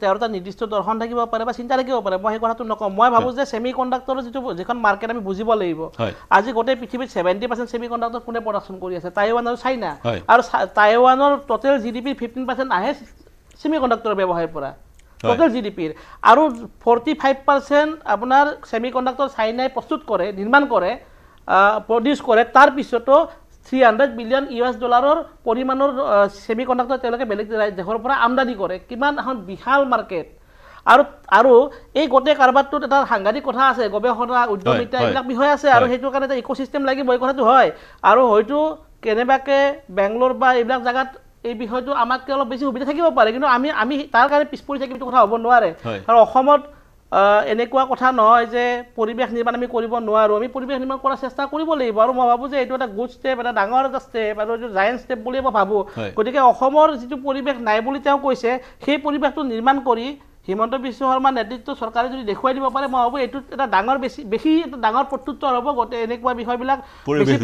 তেওঁৰ এটা নিৰ্দিষ্ট দৰ্শন থাকিব পাৰে বা চিন্তা থাকিব পাৰে মই সেই কথাটো নকওঁ মই ভাবোঁ যে ছেমি কণ্ডাক্টৰৰ যিখন মাৰ্কেট আমি বুজিব লাগিব আজি গোটেই পৃথিৱীত 70% ছেমি কণ্ডাক্টৰ কোনে প্ৰডাকশ্যন কৰি আছে টাইৱান আৰু চাইনা আৰু টাইৱানৰ টোটেল GDP 15% আহে ছেমি কণ্ডাক্টৰৰ ব্যৱসায়ৰ পৰা টোটেল GDPৰ আৰু 45% আপোনাৰ ছেমি কণ্ডাক্টৰ চাইনাই প্ৰস্তুত কৰে নিৰ্মাণ কৰে প্ৰডিউচ কৰে তাৰপিছতো $300 বিলিয়ন পৰিমাণৰ ছেমি কণ্ডাক্টৰ তেওঁলোকে বেলেগ দেশৰ পৰা আমদানি কৰে কিমান এখন বিশাল মাৰ্কেট আৰু এই গোটেই কাৰবাৰটোত এটা সাংঘাতিক কথা আছে গৱেষণা উদ্যমিতা এইবিলাক বিষয় আছে আৰু সেইটো কাৰণে এটা ইক'চিষ্টেম লাগিব এই কথাটো হয় আৰু হয়তো কেনেবাকে বেংগলোৰ বা এইবিলাক জেগাত এই বিষয়টো আমাতকৈ অলপ বেছি সুবিধা থাকিব পাৰে কিন্তু আমি তাৰ কাৰণে পিছ পৰি থাকিম এইটো কথা হ'ব নোৱাৰে আৰু অসমত এনেকুৱা কথা নহয় যে পৰিৱেশ নিৰ্মাণ আমি কৰিব নোৱাৰোঁ আমি পৰিৱেশ নিৰ্মাণ কৰাৰ চেষ্টা কৰিব লাগিব আৰু মই ভাবোঁ যে এইটো এটা গুড ষ্টেপ এটা ডাঙৰ এটা ষ্টেপ আৰু এইটো জায়েণ্ট ষ্টেপ বুলি মই ভাবোঁ গতিকে অসমৰ যিটো পৰিৱেশ নাই বুলি তেওঁ কৈছে সেই পৰিৱেশটো নিৰ্মাণ কৰি হিমন্ত বিশ্ব শৰ্মাৰ নেতৃত্বত চৰকাৰে যদি দেখুৱাই দিব পাৰে মই ভাবোঁ এইটোত এটা ডাঙৰ বেছি এটা ডাঙৰ প্ৰত্যুত্তৰ হ'ব গোটেই এনেকুৱা বিষয়বিলাক বেছি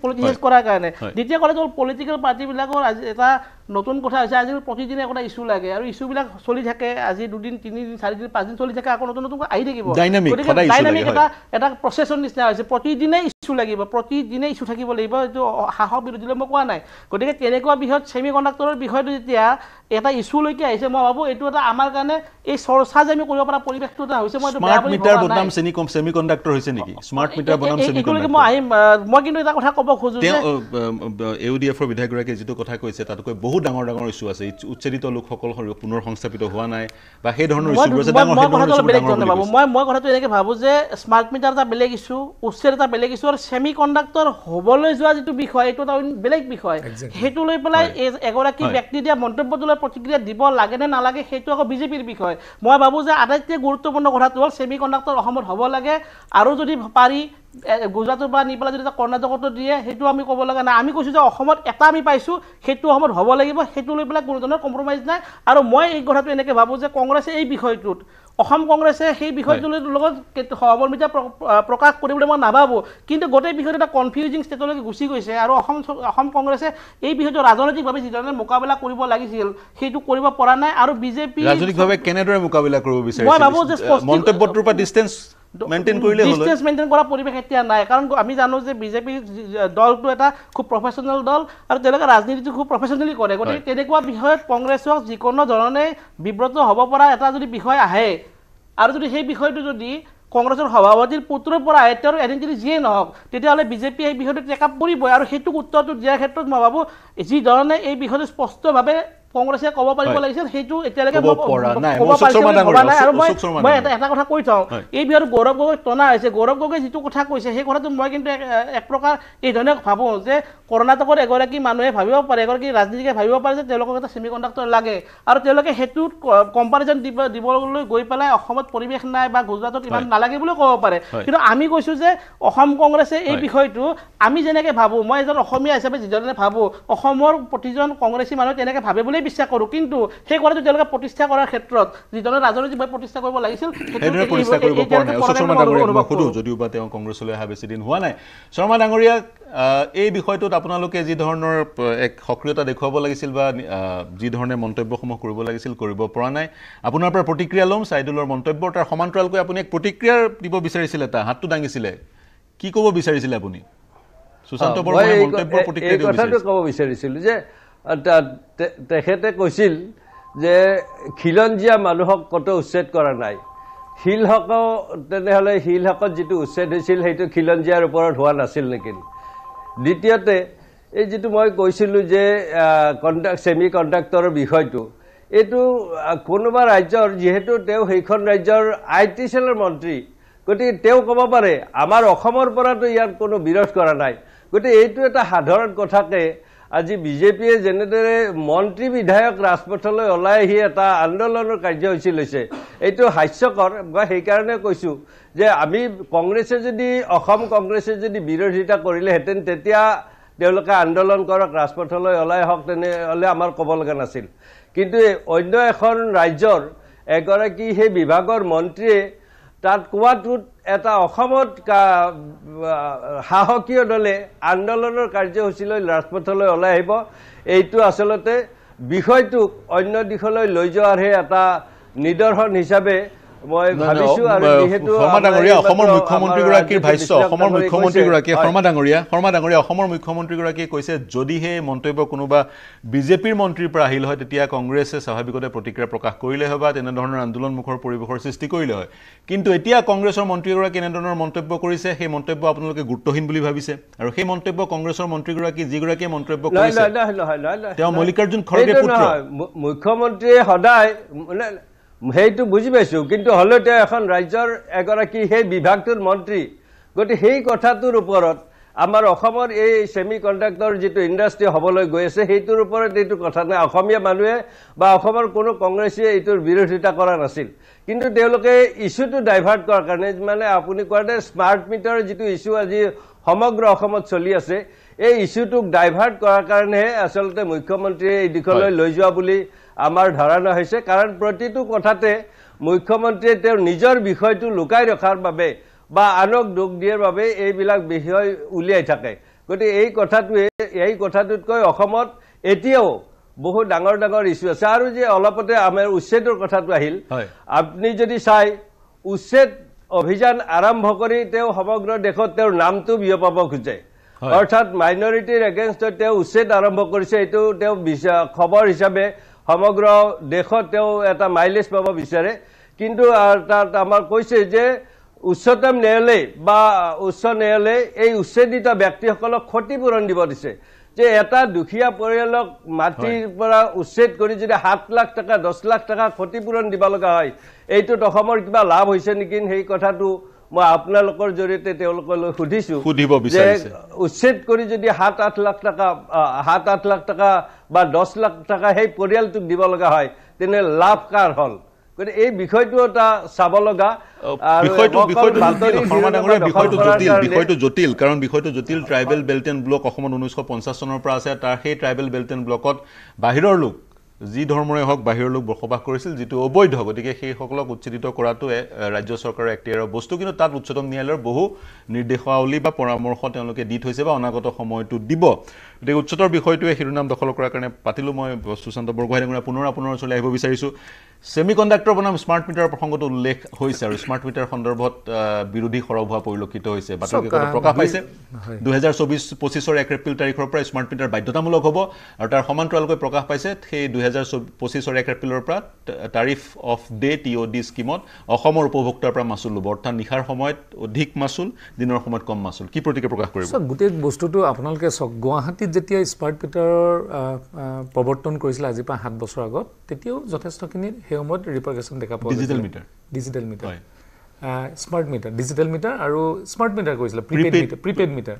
পলিটিচাইজ কৰাৰ কাৰণে দ্বিতীয় কথা হ'ল পলিটিকেল পাৰ্টিবিলাকৰ আজি এটা নতুন কথা হৈছে আজি প্ৰতিদিনে এটা ইছ্যু লাগে আৰু ইছ্যুবিলাক চলি থাকে আজি 2 দিন 3 দিন 4 দিন 5 দিন চলি থাকে আকৌ নতুন আহি থাকিব গতিকে ডাইনামিক এটা প্ৰচেছৰ নিচিনা হৈছে প্ৰতিদিনে ইছ্যু লাগিব প্ৰতিদিনে ইছ্যু থাকিব লাগিব এইটো সাহস বিৰোধীলৈ মই কোৱা নাই গতিকে তেনেকুৱা বিষয়ত ছেমি কণ্ডাক্টৰৰ বিষয়টো যেতিয়া এটা ইছ্যুলৈকে আহিছে মই ভাবোঁ এইটো এটা আমাৰ কাৰণে এই চৰ্চা যে আমি কৰিব পৰা পৰিৱেশটো এটা হৈছে মই স্মাৰ্ট মিটাৰ বনাম ছেমি কণ্ডাক্টৰ হৈছে নেকি স্মাৰ্ট মিটাৰ বনাম ছেমি কণ্ডাক্টৰ মই কিন্তু এটা কথা ক'ব খোজোঁ যে AUDFৰ বিধায়কগৰাকীয়ে যিটো কথা কৈছে তাতকৈ বহুত ডাঙৰ ইছ্যু আছে উচ্ছেদিত লোকসকল পুনৰ সংস্থাপিত হোৱা নাই বা সেই ধৰণৰ ইছ্যুবোৰ আছে মই কথাটো এনেকৈ ভাবোঁ যে স্মাৰ্ট মিটাৰ এটা বেলেগ ইছ্যু উচ্ছেদ এটা বেলেগ ইছ্যু আৰু ছেমি কণ্ডাক্টৰ হ'বলৈ যোৱা যিটো বিষয় এইটো এটা বেলেগ বিষয় সেইটো লৈ পেলাই এগৰাকী ব্যক্তি দিয়া মন্তব্যটোলৈ প্ৰতিক্ৰিয়া দিব লাগে নে নালাগে সেইটো আকৌ বিজেপিৰ বিষয় মই ভাবোঁ যে আটাইতকৈ গুৰুত্বপূৰ্ণ কথাটো হ'ল ছেমি কণ্ডাক্টৰ অসমত হ'ব লাগে আৰু যদি পাৰি গুজৰাটৰ পৰা নি পেলাই যদি এটা কৰ্ণাটকতো দিয়ে সেইটো আমি ক'ব লগা নাই আমি কৈছোঁ যে অসমত এটা আমি পাইছোঁ সেইটো অসমত হ'ব লাগিব সেইটো লৈ পেলাই কোনো ধৰণৰ কম্প্ৰমাইজ নাই আৰু মই এই কথাটো এনেকৈ ভাবোঁ যে কংগ্ৰেছে এই বিষয়টোত অসম কংগ্ৰেছে সেই বিষয়টোৰ লগত সহমৰ্মিতা প্ৰকাশ কৰিবলৈ মই নাভাবোঁ কিন্তু গোটেই বিষয়টো এটা কনফিউজিং ষ্টেটলৈকে গুচি গৈছে আৰু অসম কংগ্ৰেছে এই বিষয়টো ৰাজনৈতিকভাৱে যিধৰণে মোকাবিলা কৰিব লাগিছিল সেইটো কৰিব পৰা নাই আৰু বিজেপি ৰাজনৈতিকভাৱে কেনেদৰে মোকাবিলা কৰিব বিচাৰিছে মই ভাবোঁ যে মন্তব্যটোৰ পৰা ডিষ্টেঞ্চ মেইনটেইন কৰা পৰিৱেশ এতিয়া নাই কাৰণ আমি জানো যে বিজেপি দলটো এটা খুব প্ৰফেচনেল দল আৰু তেওঁলোকে ৰাজনীতিটো খুব প্ৰফেচনেলি কৰে গতিকে তেনেকুৱা বিষয়ত কংগ্ৰেছক যিকোনো ধৰণে বিব্ৰত হ'ব পৰা এটা যদি বিষয় আহে আৰু যদি সেই বিষয়টো যদি কংগ্ৰেছৰ সভাপতিৰ পুত্ৰৰ পৰা আহে তেওঁৰ আইডেণ্টিটি যিয়ে নহওক তেতিয়াহ'লে বিজেপিয়ে এই বিষয়টো টেক আপ কৰিবই আৰু সেইটোক উত্তৰটো দিয়াৰ ক্ষেত্ৰত মই ভাবোঁ যি ধৰণে এই বিষয়টো স্পষ্টভাৱে কংগ্ৰেছে ক'ব পাৰিব লাগিছিল সেইটো এতিয়ালৈকে ক'ব নাই আৰু মই এটা কথা কৈ থওঁ এই বিষয়টো গৌৰৱ গগৈ টনা হৈছে গৌৰৱ গগৈ যিটো কথা কৈছে সেই কথাটো মই কিন্তু এক প্ৰকাৰ এই ধৰণে ভাবোঁ যে কৰ্ণাটকৰ এগৰাকী মানুহে ভাবিব পাৰে এগৰাকী ৰাজনীতিকে ভাবিব পাৰে যে তেওঁলোকক এটা ছেমি কণ্ডাক্টৰ লাগে আৰু তেওঁলোকে সেইটোত কম্পাৰিজন দিবলৈ গৈ পেলাই অসমত পৰিৱেশ নাই বা গুজৰাটত ইমান নালাগে বুলিও ক'ব পাৰে কিন্তু আমি কৈছোঁ যে অসম কংগ্ৰেছে এই বিষয়টো আমি যেনেকৈ ভাবোঁ মই এজন অসমীয়া হিচাপে যিধৰণে ভাবোঁ অসমৰ প্ৰতিজন কংগ্ৰেছী মানুহে তেনেকৈ ভাবে বুলি বিশ্বাস কৰোঁ কিন্তু সেই কথাটো তেওঁলোকে প্ৰতিষ্ঠা কৰাৰ ক্ষেত্ৰত যিধৰণে ৰাজনৈতিকভাৱে প্ৰতিষ্ঠা কৰিব লাগিছিল যদিও বা তেওঁ কংগ্ৰেছলৈ অহা বেছি দিন হোৱা নাই শৰ্মা ডাঙৰীয়া এই বিষয়টোত আপোনালোকে যি ধৰণৰ এক সক্ৰিয়তা দেখুৱাব লাগিছিল বা যি ধৰণে মন্তব্যসমূহ কৰিব লাগিছিল কৰিব পৰা নাই আপোনাৰ পৰা প্ৰতিক্ৰিয়া ল'ম চাইদুলৰ মন্তব্য তাৰ সমান্তৰালকৈ আপুনি এক প্ৰতিক্ৰিয়া দিব বিচাৰিছিলে এটা হাতটো দাঙিছিলে কি ক'ব বিচাৰিছিলে আপুনি সুশান্ত বৰ্মাৰ মন্তব্যৰ প্ৰতিক্ৰিয়া ক'ব বিচাৰিছিলোঁ যে তেখেতে কৈছিল যে খিলঞ্জীয়া মানুহক ক'তো উচ্ছেদ কৰা নাই শিলহক তেনেহ'লে শিলহকত যিটো উচ্ছেদ হৈছিল সেইটো খিলঞ্জীয়াৰ ওপৰত হোৱা নাছিল নেকি দ্বিতীয়তে এই যিটো মই কৈছিলোঁ যে ছেমি কণ্ডাক্টৰৰ বিষয়টো এইটো কোনোবা ৰাজ্যৰ যিহেতু তেওঁ সেইখন ৰাজ্যৰ IT চেলৰ মন্ত্ৰী গতিকে তেওঁ ক'ব পাৰে আমাৰ অসমৰ পৰাতো ইয়াত কোনো বিৰোধ কৰা নাই গতিকে এইটো এটা সাধাৰণ কথাকে আজি বিজেপিয়ে যেনেদৰে মন্ত্ৰী বিধায়ক ৰাজপথলৈ ওলাই আহি এটা আন্দোলনৰ কাৰ্যসূচী লৈছে এইটো হাস্যকৰ মই সেইকাৰণে কৈছোঁ যে আমি কংগ্ৰেছে যদি অসম কংগ্ৰেছে যদি বিৰোধিতা কৰিলেহেঁতেন তেতিয়া তেওঁলোকে আন্দোলন কৰক ৰাজপথলৈ ওলাই আহক তেনেহ'লে আমাৰ ক'ব লগা নাছিল কিন্তু অন্য এখন ৰাজ্যৰ এগৰাকী সেই বিভাগৰ মন্ত্ৰীয়ে তাত কোৱাটোত এটা অসমত সাহসীয় দলে আন্দোলনৰ কাৰ্যসূচী লৈ ৰাজপথলৈ ওলাই আহিব এইটো আচলতে বিষয়টোক অন্য দিশলৈ লৈ যোৱাৰহে এটা নিদৰ্শন হিচাপে মই ভাবিছোঁ আৰু যেহেতু শৰ্মা ডাঙৰীয়া অসমৰ মুখ্যমন্ত্ৰীগৰাকীৰ ভাষ্য অসমৰ মুখ্যমন্ত্ৰীগৰাকীয়ে শৰ্মা ডাঙৰীয়া অসমৰ মুখ্যমন্ত্ৰীগৰাকীয়ে কৈছে যদিহে মন্তব্য কোনোবা বিজেপিৰ মন্ত্ৰীৰ পৰা আহিল হয় তেতিয়া কংগ্ৰেছে স্বাভাৱিকতে প্ৰতিক্ৰিয়া প্ৰকাশ কৰিলে হয় বা তেনেধৰণৰ আন্দোলনমুখৰ পৰিৱেশৰ সৃষ্টি কৰিলে হয় কিন্তু এতিয়া কংগ্ৰেছৰ মন্ত্ৰীগৰাকী এনেধৰণৰ মন্তব্য কৰিছে সেই মন্তব্য আপোনালোকে গুৰুত্বহীন বুলি ভাবিছে আৰু সেই মন্তব্য কংগ্ৰেছৰ মন্ত্ৰীগৰাকী যিগৰাকীয়ে মন্তব্য কৰিছে তেওঁ মল্লিকাৰ্জুন খৰগে পুত্ৰ মুখ্যমন্ত্ৰীয়ে সদায় সেইটো বুজি পাইছোঁ কিন্তু হ'লেও তেওঁ এখন ৰাজ্যৰ এগৰাকী সেই বিভাগটোৰ মন্ত্ৰী গতিকে সেই কথাটোৰ ওপৰত আমাৰ অসমৰ এই ছেমি কণ্ডাক্টৰ যিটো ইণ্ডাষ্ট্ৰি হ'বলৈ গৈ আছে সেইটোৰ ওপৰত এইটো কথা নাই অসমীয়া মানুহে বা অসমৰ কোনো কংগ্ৰেছে এইটোৰ বিৰোধিতা কৰা নাছিল কিন্তু তেওঁলোকে ইছ্যুটো ডাইভাৰ্ট কৰাৰ কাৰণে মানে আপুনি কোৱাতে স্মাৰ্ট মিটাৰৰ যিটো ইছ্যু আজি সমগ্ৰ অসমত চলি আছে এই ইছ্যুটোক ডাইভাৰ্ট কৰাৰ কাৰণেহে আচলতে মুখ্যমন্ত্ৰীয়ে এই দিশলৈ লৈ যোৱা বুলি আমাৰ ধাৰণা হৈছে কাৰণ প্ৰতিটো কথাতে মুখ্যমন্ত্ৰীয়ে তেওঁৰ নিজৰ বিষয়টো লুকাই ৰখাৰ বাবে বা আনক দুখ দিয়াৰ বাবে এইবিলাক বিষয় উলিয়াই থাকে গতিকে এই কথাটোতকৈ অসমত এতিয়াও বহু ডাঙৰ ডাঙৰ ইছ্যু আছে আৰু যে অলপতে আমাৰ উচ্ছেদৰ কথাটো আহিল আপুনি যদি চাই উচ্ছেদ অভিযান আৰম্ভ কৰি তেওঁ সমগ্ৰ দেশত তেওঁৰ নামটো বিয়পাব খোজে অৰ্থাৎ মাইনৰিটিৰ এগেইনষ্টত তেওঁ উচ্ছেদ আৰম্ভ কৰিছে এইটো তেওঁ খবৰ হিচাপে সমগ্ৰ দেশত তেওঁ এটা মাইলেজ পাব বিচাৰে কিন্তু তাত আমাৰ কৈছে যে উচ্চতম ন্যায়ালয় বা উচ্চ ন্যায়ালয়ে এই উচ্ছেদিত ব্যক্তিসকলক ক্ষতিপূৰণ দিব দিছে যে এটা দুখীয়া পৰিয়ালক মাটিৰ পৰা উচ্ছেদ কৰি যদি 7 লাখ টকা 10 লাখ টকা ক্ষতিপূৰণ দিব লগা হয় এইটোত অসমৰ কিবা লাভ হৈছে নেকি সেই কথাটো মই আপোনালোকৰ জৰিয়তে তেওঁলোকলৈ সুধিছোঁ যে উচ্ছেদ কৰি যদি 7-8 লাখ টকা বা 10 লাখ টকা সেই পৰিয়ালটোক দিব লগা হয় তেনে লাভ কাৰ হ'ল গতিকে এই বিষয়টো এটা চাব লগা বিষয়টো জটিল কাৰণ বিষয়টো জটিল ট্ৰাইবেল বেল্ট এণ্ড ব্লক অসমত 1950 চনৰ পৰা আছে তাৰ সেই ট্ৰাইবেল বেল্ট এণ্ড ব্লকত বাহিৰৰ লোক যি ধৰ্মৰে হওক বাহিৰৰ লোক বসবাস কৰিছিল যিটো অবৈধ গতিকে সেইসকলক উচ্ছেদিত কৰাটো ৰাজ্য চৰকাৰৰ এখতিয়াৰৰ বস্তু কিন্তু তাত উচ্চতম ন্যায়ালয়ৰ বহু নিৰ্দেশাৱলী বা পৰামৰ্শ তেওঁলোকে দি থৈছে বা অনাগত সময়টো দিব গতিকে উচ্চতৰ বিষয়টোৱে শিৰোনাম দখল কৰাৰ কাৰণে পাতিলোঁ মই সুশান্ত বৰগোহাঁই ডাঙৰীয়া পুনৰ আপোনাৰ ওচৰলৈ আহিব বিচাৰিছোঁ ছেমি কণ্ডাক্টৰ বনাম স্মাৰ্ট মিটাৰৰ প্ৰসংগটো উল্লেখ হৈছে আৰু স্মাৰ্ট মিটাৰ সন্দৰ্ভত বিৰোধী সৰব হোৱা পৰিলক্ষিত হৈছে বাতৰিকাকতত প্ৰকাশ পাইছে 2024-25 এপ্ৰিল তাৰিখৰ পৰা স্মাৰ্ট মিটাৰ বাধ্যতামূলক হ'ব আৰু তাৰ সমান্তৰালকৈ প্ৰকাশ পাইছে সেই 2025 এপ্ৰিলৰ পৰা টাৰিফ অফ ডে TOD স্কিমত অসমৰ উপভোক্তাৰ পৰা মাচুল ল'ব অৰ্থাৎ নিশাৰ সময়ত অধিক মাচুল দিনৰ সময়ত কম মাচুল কি প্ৰতিক্ৰিয়া প্ৰকাশ কৰিব গোটেই বস্তুটো আপোনালোকে চাওক গুৱাহাটীত যেতিয়া স্মাৰ্ট মিটাৰৰ প্ৰৱৰ্তন কৰিছিল আজিৰ পৰা 7 বছৰ আগত তেতিয়াও যথেষ্টখিনি সেই সময়ত ৰিপাৰকেশ্যন দেখা পোৱা digital meter smart meter digital meter আৰু স্মাৰ্ট মিটাৰ কৰিছিলে প্ৰিপেইড মিটাৰ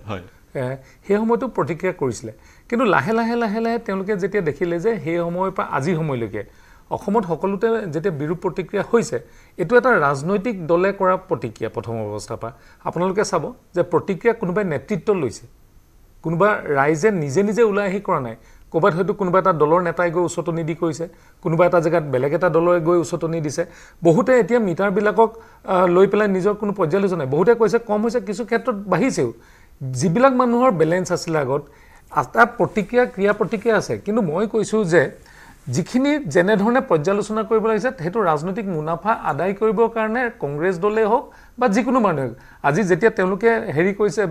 সেই সময়তো প্ৰতিক্ৰিয়া কৰিছিলে কিন্তু লাহে লাহে তেওঁলোকে যেতিয়া দেখিলে যে সেই সময়ৰ পৰা আজিৰ সময়লৈকে অসমত সকলোতে যেতিয়া বিৰূপ প্ৰতিক্ৰিয়া হৈছে এইটো এটা ৰাজনৈতিক দলে কৰা প্ৰতিক্ৰিয়া প্ৰথম অৱস্থাৰ পৰা আপোনালোকে চাব যে প্ৰতিক্ৰিয়া কোনোবাই নেতৃত্ব লৈছে কোনোবা ৰাইজে নিজে ওলাই আহি কৰা নাই ক'ৰবাত হয়তো কোনোবা এটা দলৰ নেতাই গৈ উচতনি দি কৰিছে কোনোবা এটা জেগাত বেলেগ এটা দলৰে গৈ উচতনি দিছে বহুতে এতিয়া মিটাৰবিলাকক লৈ পেলাই নিজৰ কোনো পৰ্যালোচনা নাই বহুতে কৈছে কম হৈছে কিছু ক্ষেত্ৰত বাঢ়িছেও যিবিলাক মানুহৰ বেলেঞ্চ আছিলে আগত এটা প্ৰতিক্ৰিয়া ক্ৰিয়া প্ৰতিক্ৰিয়া আছে কিন্তু মই কৈছোঁ যে যিখিনি যেনেধৰণে পৰ্যালোচনা কৰিব লাগিছে সেইটো ৰাজনৈতিক মুনাফা আদায় কৰিবৰ কাৰণে কংগ্ৰেছ দলেই হওক বা যিকোনো মানুহে আজি যেতিয়া তেওঁলোকে হেৰি কৰিছে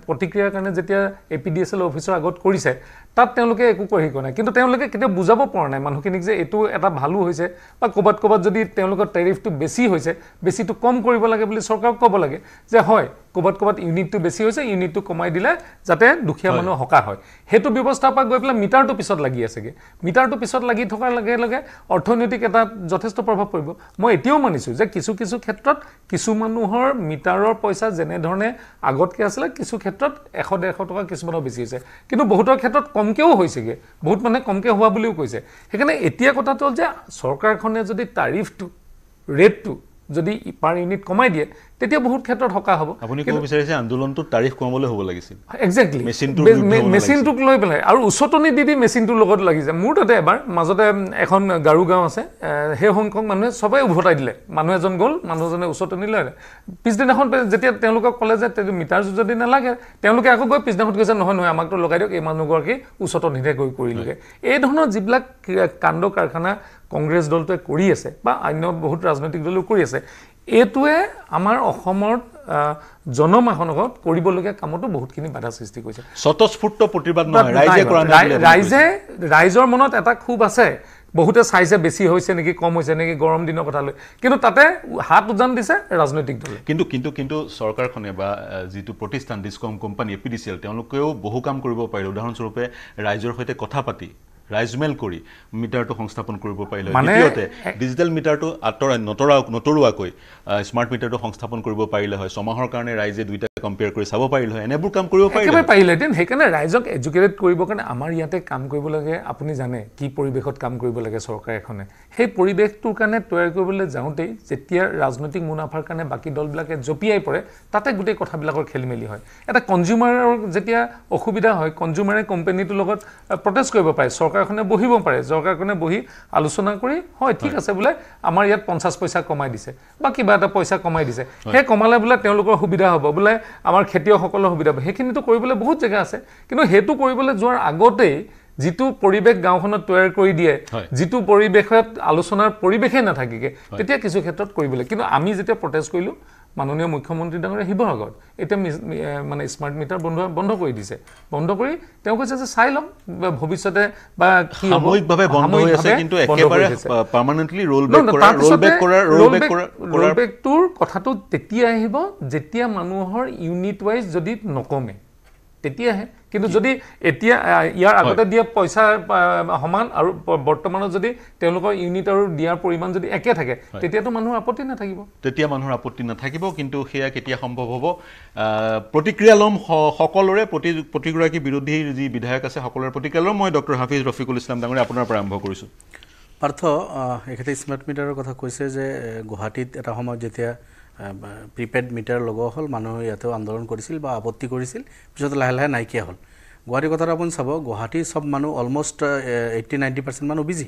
প্ৰতিক্ৰিয়াৰ কাৰণে যেতিয়া APDSL অফিচৰ আগত কৰিছে তাত তেওঁলোকে একো কৰি কৰা নাই কিন্তু তেওঁলোকে কেতিয়াও বুজাব পৰা নাই মানুহখিনিক যে এইটো এটা ভালো হৈছে বা ক'ৰবাত যদি তেওঁলোকৰ টেৰিফটো বেছি হৈছে বেছিটো কম কৰিব লাগে বুলি চৰকাৰক ক'ব লাগে যে হয় ক'ৰবাত ইউনিটটো বেছি হৈছে ইউনিটটো কমাই দিলে যাতে দুখীয়া মানুহ সকাহ হয় সেইটো ব্যৱস্থাৰ পৰা গৈ পেলাই মিটাৰটো পিছত লাগি আছেগৈ মিটাৰটো পিছত লাগি থকাৰ লগে লগে অৰ্থনৈতিক এটা যথেষ্ট প্ৰভাৱ পৰিব মই এতিয়াও মানিছোঁ যে কিছু ক্ষেত্ৰত কিছু মানুহৰ মানুহৰ মিটাৰৰ পইচা যেনে ধৰণে আগতকৈ আছিলে কিছু ক্ষেত্ৰত 100-150 টকা কিছুমানৰ বেছি হৈছে কিন্তু বহুতৰ ক্ষেত্ৰত কমকেও হৈছেগৈ বহুত মানুহে কমকৈ হোৱা বুলিও কৈছে সেইকাৰণে এতিয়া কথাটো হ'ল যে চৰকাৰখনে যদি তাৰিফটো ৰেটটো যদি পাৰ ইউনিট কমাই দিয়ে তেতিয়া বহুত ক্ষেত্ৰত হকা হ'ব আপুনি ক'ব বিচাৰিছে আন্দোলনটো তাৰিখ কমাবলৈ হ'ব লাগিছিল এক্স্যাক্টলি মেচিনটোক লৈ পেলাই আৰু উচতনি দি মেচিনটোৰ লগত লাগি যায় মোৰ তাতে এবাৰ মাজতে এখন গাৰু গাঁও আছে সেই সংখ্যক মানুহে সবেই উভতাই দিলে মানুহ এজন গ'ল মানুহজনে উচতনি লৈ পিছদিনাখন যেতিয়া তেওঁলোকক ক'লে যে মিটাৰ যদি নালাগে তেওঁলোকে আকৌ গৈ পিছদিনাখন কৈছে নহয় আমাকতো লগাই দিয়ক এই মানুহগৰাকী উচতনিতে গৈ কৰিলোগে এই ধৰণৰ যিবিলাক কাণ্ড কাৰখানা কংগ্ৰেছ দলটোৱে কৰি আছে বা অন্য বহুত ৰাজনৈতিক দলেও কৰি আছে এটোৱে আমাৰ অসমৰ জনমানসত কৰিবলগীয়া কামতো বহুতখিনি বাধা সৃষ্টি কৰিছে স্বতঃস্ফূৰ্ত প্ৰতিবাদ নহয় ৰাইজে কৰা নাই ৰাইজৰ মনত এটা খুব আছে বহুতে চাইছে বেছি হৈছে নেকি কম হৈছে নেকি গৰম দিনৰ কথা লৈ কিন্তু তাতে হাত উজান দিছে ৰাজনৈতিক দলে কিন্তু চৰকাৰখনে বা যিটো প্ৰতিষ্ঠান ডিসকম কোম্পানী এপিডিচিএল তেওঁলোকেও বহু কাম কৰিব পাৰে উদাহৰণস্বৰূপে ৰাইজৰ সৈতে কথা পাতি ৰাইজমেল কৰি মিটাৰটো সংস্থাপন কৰিব পাৰিলে দ্বিতীয়তে ডিজিটেল মিটাৰটো নতৰুৱাকৈ স্মাৰ্ট মিটাৰটো সংস্থাপন কৰিব পাৰিলে হয় ছমাহৰ কাৰণে ৰাইজে দুইটা কম্পেয়াৰ কৰি চাব পাৰিলে হয় এনেবোৰ কাম কৰিব পাৰিলে সেইকাৰণে ৰাইজক এডুকেটেড কৰিবৰ কাৰণে আমাৰ ইয়াতে কাম কৰিব লাগে আপুনি জানে কি পৰিৱেশত কাম কৰিব লাগে চৰকাৰ এখনে সেই পৰিৱেশটোৰ কাৰণে তৈয়াৰ কৰিবলৈ যাওঁতেই যেতিয়া ৰাজনৈতিক মুনাফাৰ কাৰণে বাকী দলবিলাকে জপিয়াই পৰে তাতে গোটেই কথাবিলাকৰ খেলিমেলি হয় এটা কনজিউমাৰৰ যেতিয়া অসুবিধা হয় কনজিউমাৰে কোম্পানীটোৰ লগত প্ৰটেষ্ট কৰিব পাৰে চৰকাৰখনে বহিব পাৰে চৰকাৰখনে বহি আলোচনা কৰি হয় ঠিক আছে বোলে আমাৰ ইয়াত 50 পইচা কমাই দিছে বা কিবা এটা পইচা কমাই দিছে সেই কমালে বোলে তেওঁলোকৰ সুবিধা হ'ব বোলে আমাৰ খেতিয়কসকলৰ সুবিধা হ'ব সেইখিনিতো কৰিবলৈ বহুত জেগা আছে কিন্তু সেইটো কৰিবলৈ যোৱাৰ আগতেই যিটো পৰিৱেশ গাঁওখনত তৈয়াৰ কৰি দিয়ে যিটো পৰিৱেশত আলোচনাৰ পৰিৱেশে নাথাকিকে তেতিয়া কিছু ক্ষেত্ৰত কৰিবলৈ কিন্তু আমি যেতিয়া প্ৰটেষ্ট কৰিলোঁ মাননীয় মুখ্যমন্ত্ৰী ডাঙৰীয়া শিৱসাগৰত এতিয়া মানে স্মাৰ্ট মিটাৰ বন্ধ কৰি দিছে বন্ধ কৰি তেওঁ কৈছে যে চাই লম ভৱিষ্যতে বা কি সাময়িকভাৱে বন্ধ হৈ আছে কিন্তু একেবাৰে পাৰ্মানেন্টলি ৰোলবেকটোৰ কথাটো তেতিয়া আহিব যেতিয়া মানুহৰ ইউনিট ৱাইজ যদি নকমে তেতিয়াহে কিন্তু যদি এতিয়া ইয়াৰ আগতে দিয়া পইচা সমান আৰু বৰ্তমানত যদি তেওঁলোকৰ ইউনিট আৰু দিয়াৰ পৰিমাণ যদি একে থাকে তেতিয়াতো মানুহৰ আপত্তি নাথাকিব কিন্তু সেয়া কেতিয়া সম্ভৱ হ'ব প্ৰতিক্ৰিয়া ল'ম সকলোৰে প্ৰতিগৰাকী বিৰোধী যি বিধায়ক আছে সকলোৰে প্ৰতিক্ৰিয়া ল'ম মই ডক্টৰ হাফিজ ৰফিকুল ইছলাম ডাঙৰীয়া আপোনাৰ পৰা আৰম্ভ কৰিছোঁ পাৰ্থ এখেতে স্মাৰ্ট মিটাৰৰ কথা কৈছে যে গুৱাহাটীত এটা সময়ত যেতিয়া প্ৰিপেড মিটাৰ লগোৱা হ'ল মানুহে ইয়াতেও আন্দোলন কৰিছিল বা আপত্তি কৰিছিল পিছত লাহে লাহে নাইকিয়া হ'ল গুৱাহাটীৰ কথাটো আপুনি চাব গুৱাহাটীৰ চব মানুহ অলমষ্ট 80-90% মানুহ বিজি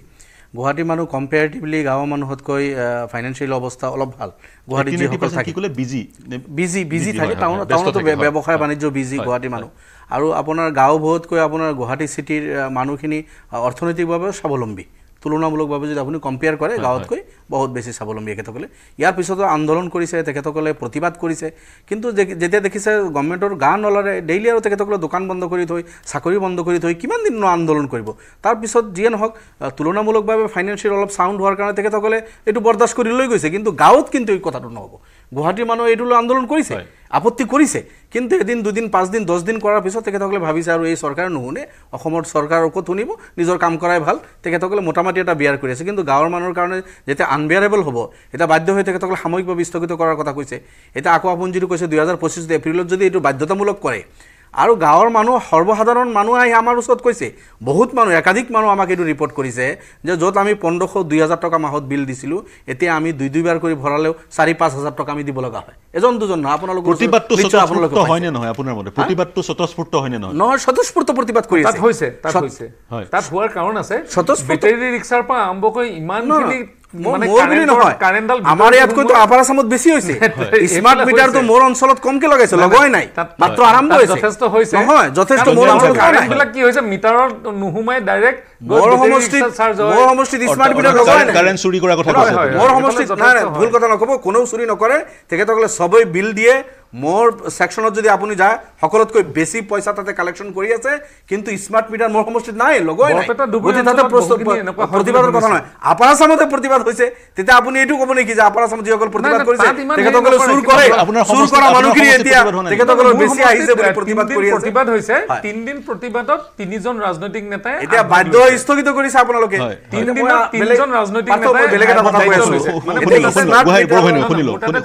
গুৱাহাটীৰ মানুহ কম্পেয়াৰিটিভলি গাঁৱৰ মানুহতকৈ ফাইনেন্সিয়েল অৱস্থা অলপ ভাল গুৱাহাটীত যিসকল থাকে বিজি থাকে টাউনতো ব্যৱসায় বাণিজ্য বিজি গুৱাহাটীৰ মানুহ আৰু আপোনাৰ গাঁওবোৰতকৈ আপোনাৰ গুৱাহাটী চিটিৰ মানুহখিনি অৰ্থনৈতিকভাৱে স্বাৱলম্বী তুলনামূলকভাৱে যদি আপুনি কম্পেয়াৰ কৰে গাঁৱতকৈ বহুত বেছি স্বাৱলম্বী তেখেতসকলে ইয়াৰ পিছতো আন্দোলন কৰিছে তেখেতসকলে প্ৰতিবাদ কৰিছে কিন্তু যেতিয়া দেখিছে গভৰ্ণমেণ্টৰ গা নলৰে ডেইলি আৰু তেখেতসকলে দোকান বন্ধ কৰি থৈ চাকৰি বন্ধ কৰি থৈ কিমান দিন আন্দোলন কৰিব তাৰপিছত যিয়ে নহওক তুলনামূলকভাৱে ফাইনেন্সিয়েল অলপ চাউণ্ড হোৱাৰ কাৰণে তেখেতসকলে এইটো বৰদাস্ত কৰি লৈ গৈছে কিন্তু গাঁৱত কিন্তু এই কথাটো নহ'ব গুৱাহাটীৰ মানুহে এইটো লৈ আন্দোলন কৰিছে আপত্তি কৰিছে কিন্তু এদিন দুদিন 5 দিন 10 দিন কৰাৰ পিছত তেখেতসকলে ভাবিছে আৰু এই চৰকাৰ নুশুনে অসমৰ চৰকাৰৰ ক'ত শুনিব নিজৰ কাম কৰাই ভাল তেখেতসকলে মোটামুটি এটা বিয়াৰ কৰি আছে কিন্তু গাঁৱৰ মানুহৰ কাৰণে যেতিয়া আনবিয়াৰেবল হ'ব এটা বাধ্য হৈ তেখেতসকলে সাময়িকভাৱে স্থগিত কৰাৰ কথা কৈছে এতিয়া আকৌ আপুনি যিটো কৈছে 2025 এপ্ৰিলত যদি এইটো বাধ্যতামূলক কৰে আৰু গাঁৱৰ মানুহ সৰ্বসাধাৰণ মানুহ আহি আমাৰ ওচৰত কৈছে বহুত মানুহ একাধিক মানুহ আমাক এইটো ৰিপৰ্ট কৰিছে যে য'ত আমি 1500-2000 টকা মাহত বিল দিছিলোঁ এতিয়া আমি দুইবাৰ কৰি ভৰালেও 4-5 টকা আমি দিব লগা হয় এজন দুজন নহয় আপোনালোকৰ প্ৰতিবাদটো স্বতঃস্ফূৰ্ত হয়নে নহয় আপোনাৰ মতে প্ৰতিবাদটো স্বতঃস্ফূৰ্ত হয়নে নহয় নহয় স্বতঃস্ফূৰ্ত প্ৰতিবাদ কৰি আছে তাত হোৱাৰ কাৰণ আছে বেটাৰী ৰিক্সাৰ পৰা আৰম্ভ কৰি ইমানখিনি আমাৰ ইয়াত কিন্তু আপাৰ আসামত বেছি হৈছে স্মাৰ্ট মিটাৰটো মোৰ অঞ্চলত কমকে লগাইছে লগোৱাই নাই মাত্ৰ আৰম্ভ হৈছে নহয় যথেষ্ট মোৰ অঞ্চলত কাৰেণ্টবিলাক কি হৈছে মিটাৰত নুহুমাই ডাইৰেক্ট মোৰ সমষ্টিত স্মাৰ্ট মিটাৰ লগোৱাই নাই কাৰেণ্ট চুৰি কৰাৰ কথা মোৰ সমষ্টিত ভুল কথা নক'ব কোনেও চুৰি নকৰে তেখেতসকলে সবেই বিল দিয়ে মোৰ ছেকশ্যনত যদি আপুনি যায় সকলোতকৈ বেছি পইচা তাতে কালেকশ্যন কৰি আছে কিন্তু স্মাৰ্ট মিটাৰ মোৰ সমষ্টিত নাই লগই নাই বৰপেটা ধুবুৰী গতিকে তাতে অঞ্চলত বহুখিনি এনেকুৱা প্ৰতিবাদৰ কথা নহয় আপাৰ আছামতে প্ৰতিবাদ হৈছে তেতিয়া আপুনি এইটো ক'ব নেকি যে আপাৰ আছামত যিসকল প্ৰতিবাদ কৰিছে তেখেতসকলে চুৰ কৰে চুৰ কৰা মানুহখিনি এতিয়া তেখেতসকলৰ বেছি আহিছে বুলি প্ৰতিবাদ কৰি আছে প্ৰতিবাদ হৈছে 3 দিন প্ৰতিবাদত 3জন ৰাজনৈতিক নেতাই এতিয়া বাধ্য স্থগিত কৰিছে আপোনালোকে 3 দিনত 3জন ৰাজনৈতিক নেতাই বেলেগ এটা কথা কৈ আছো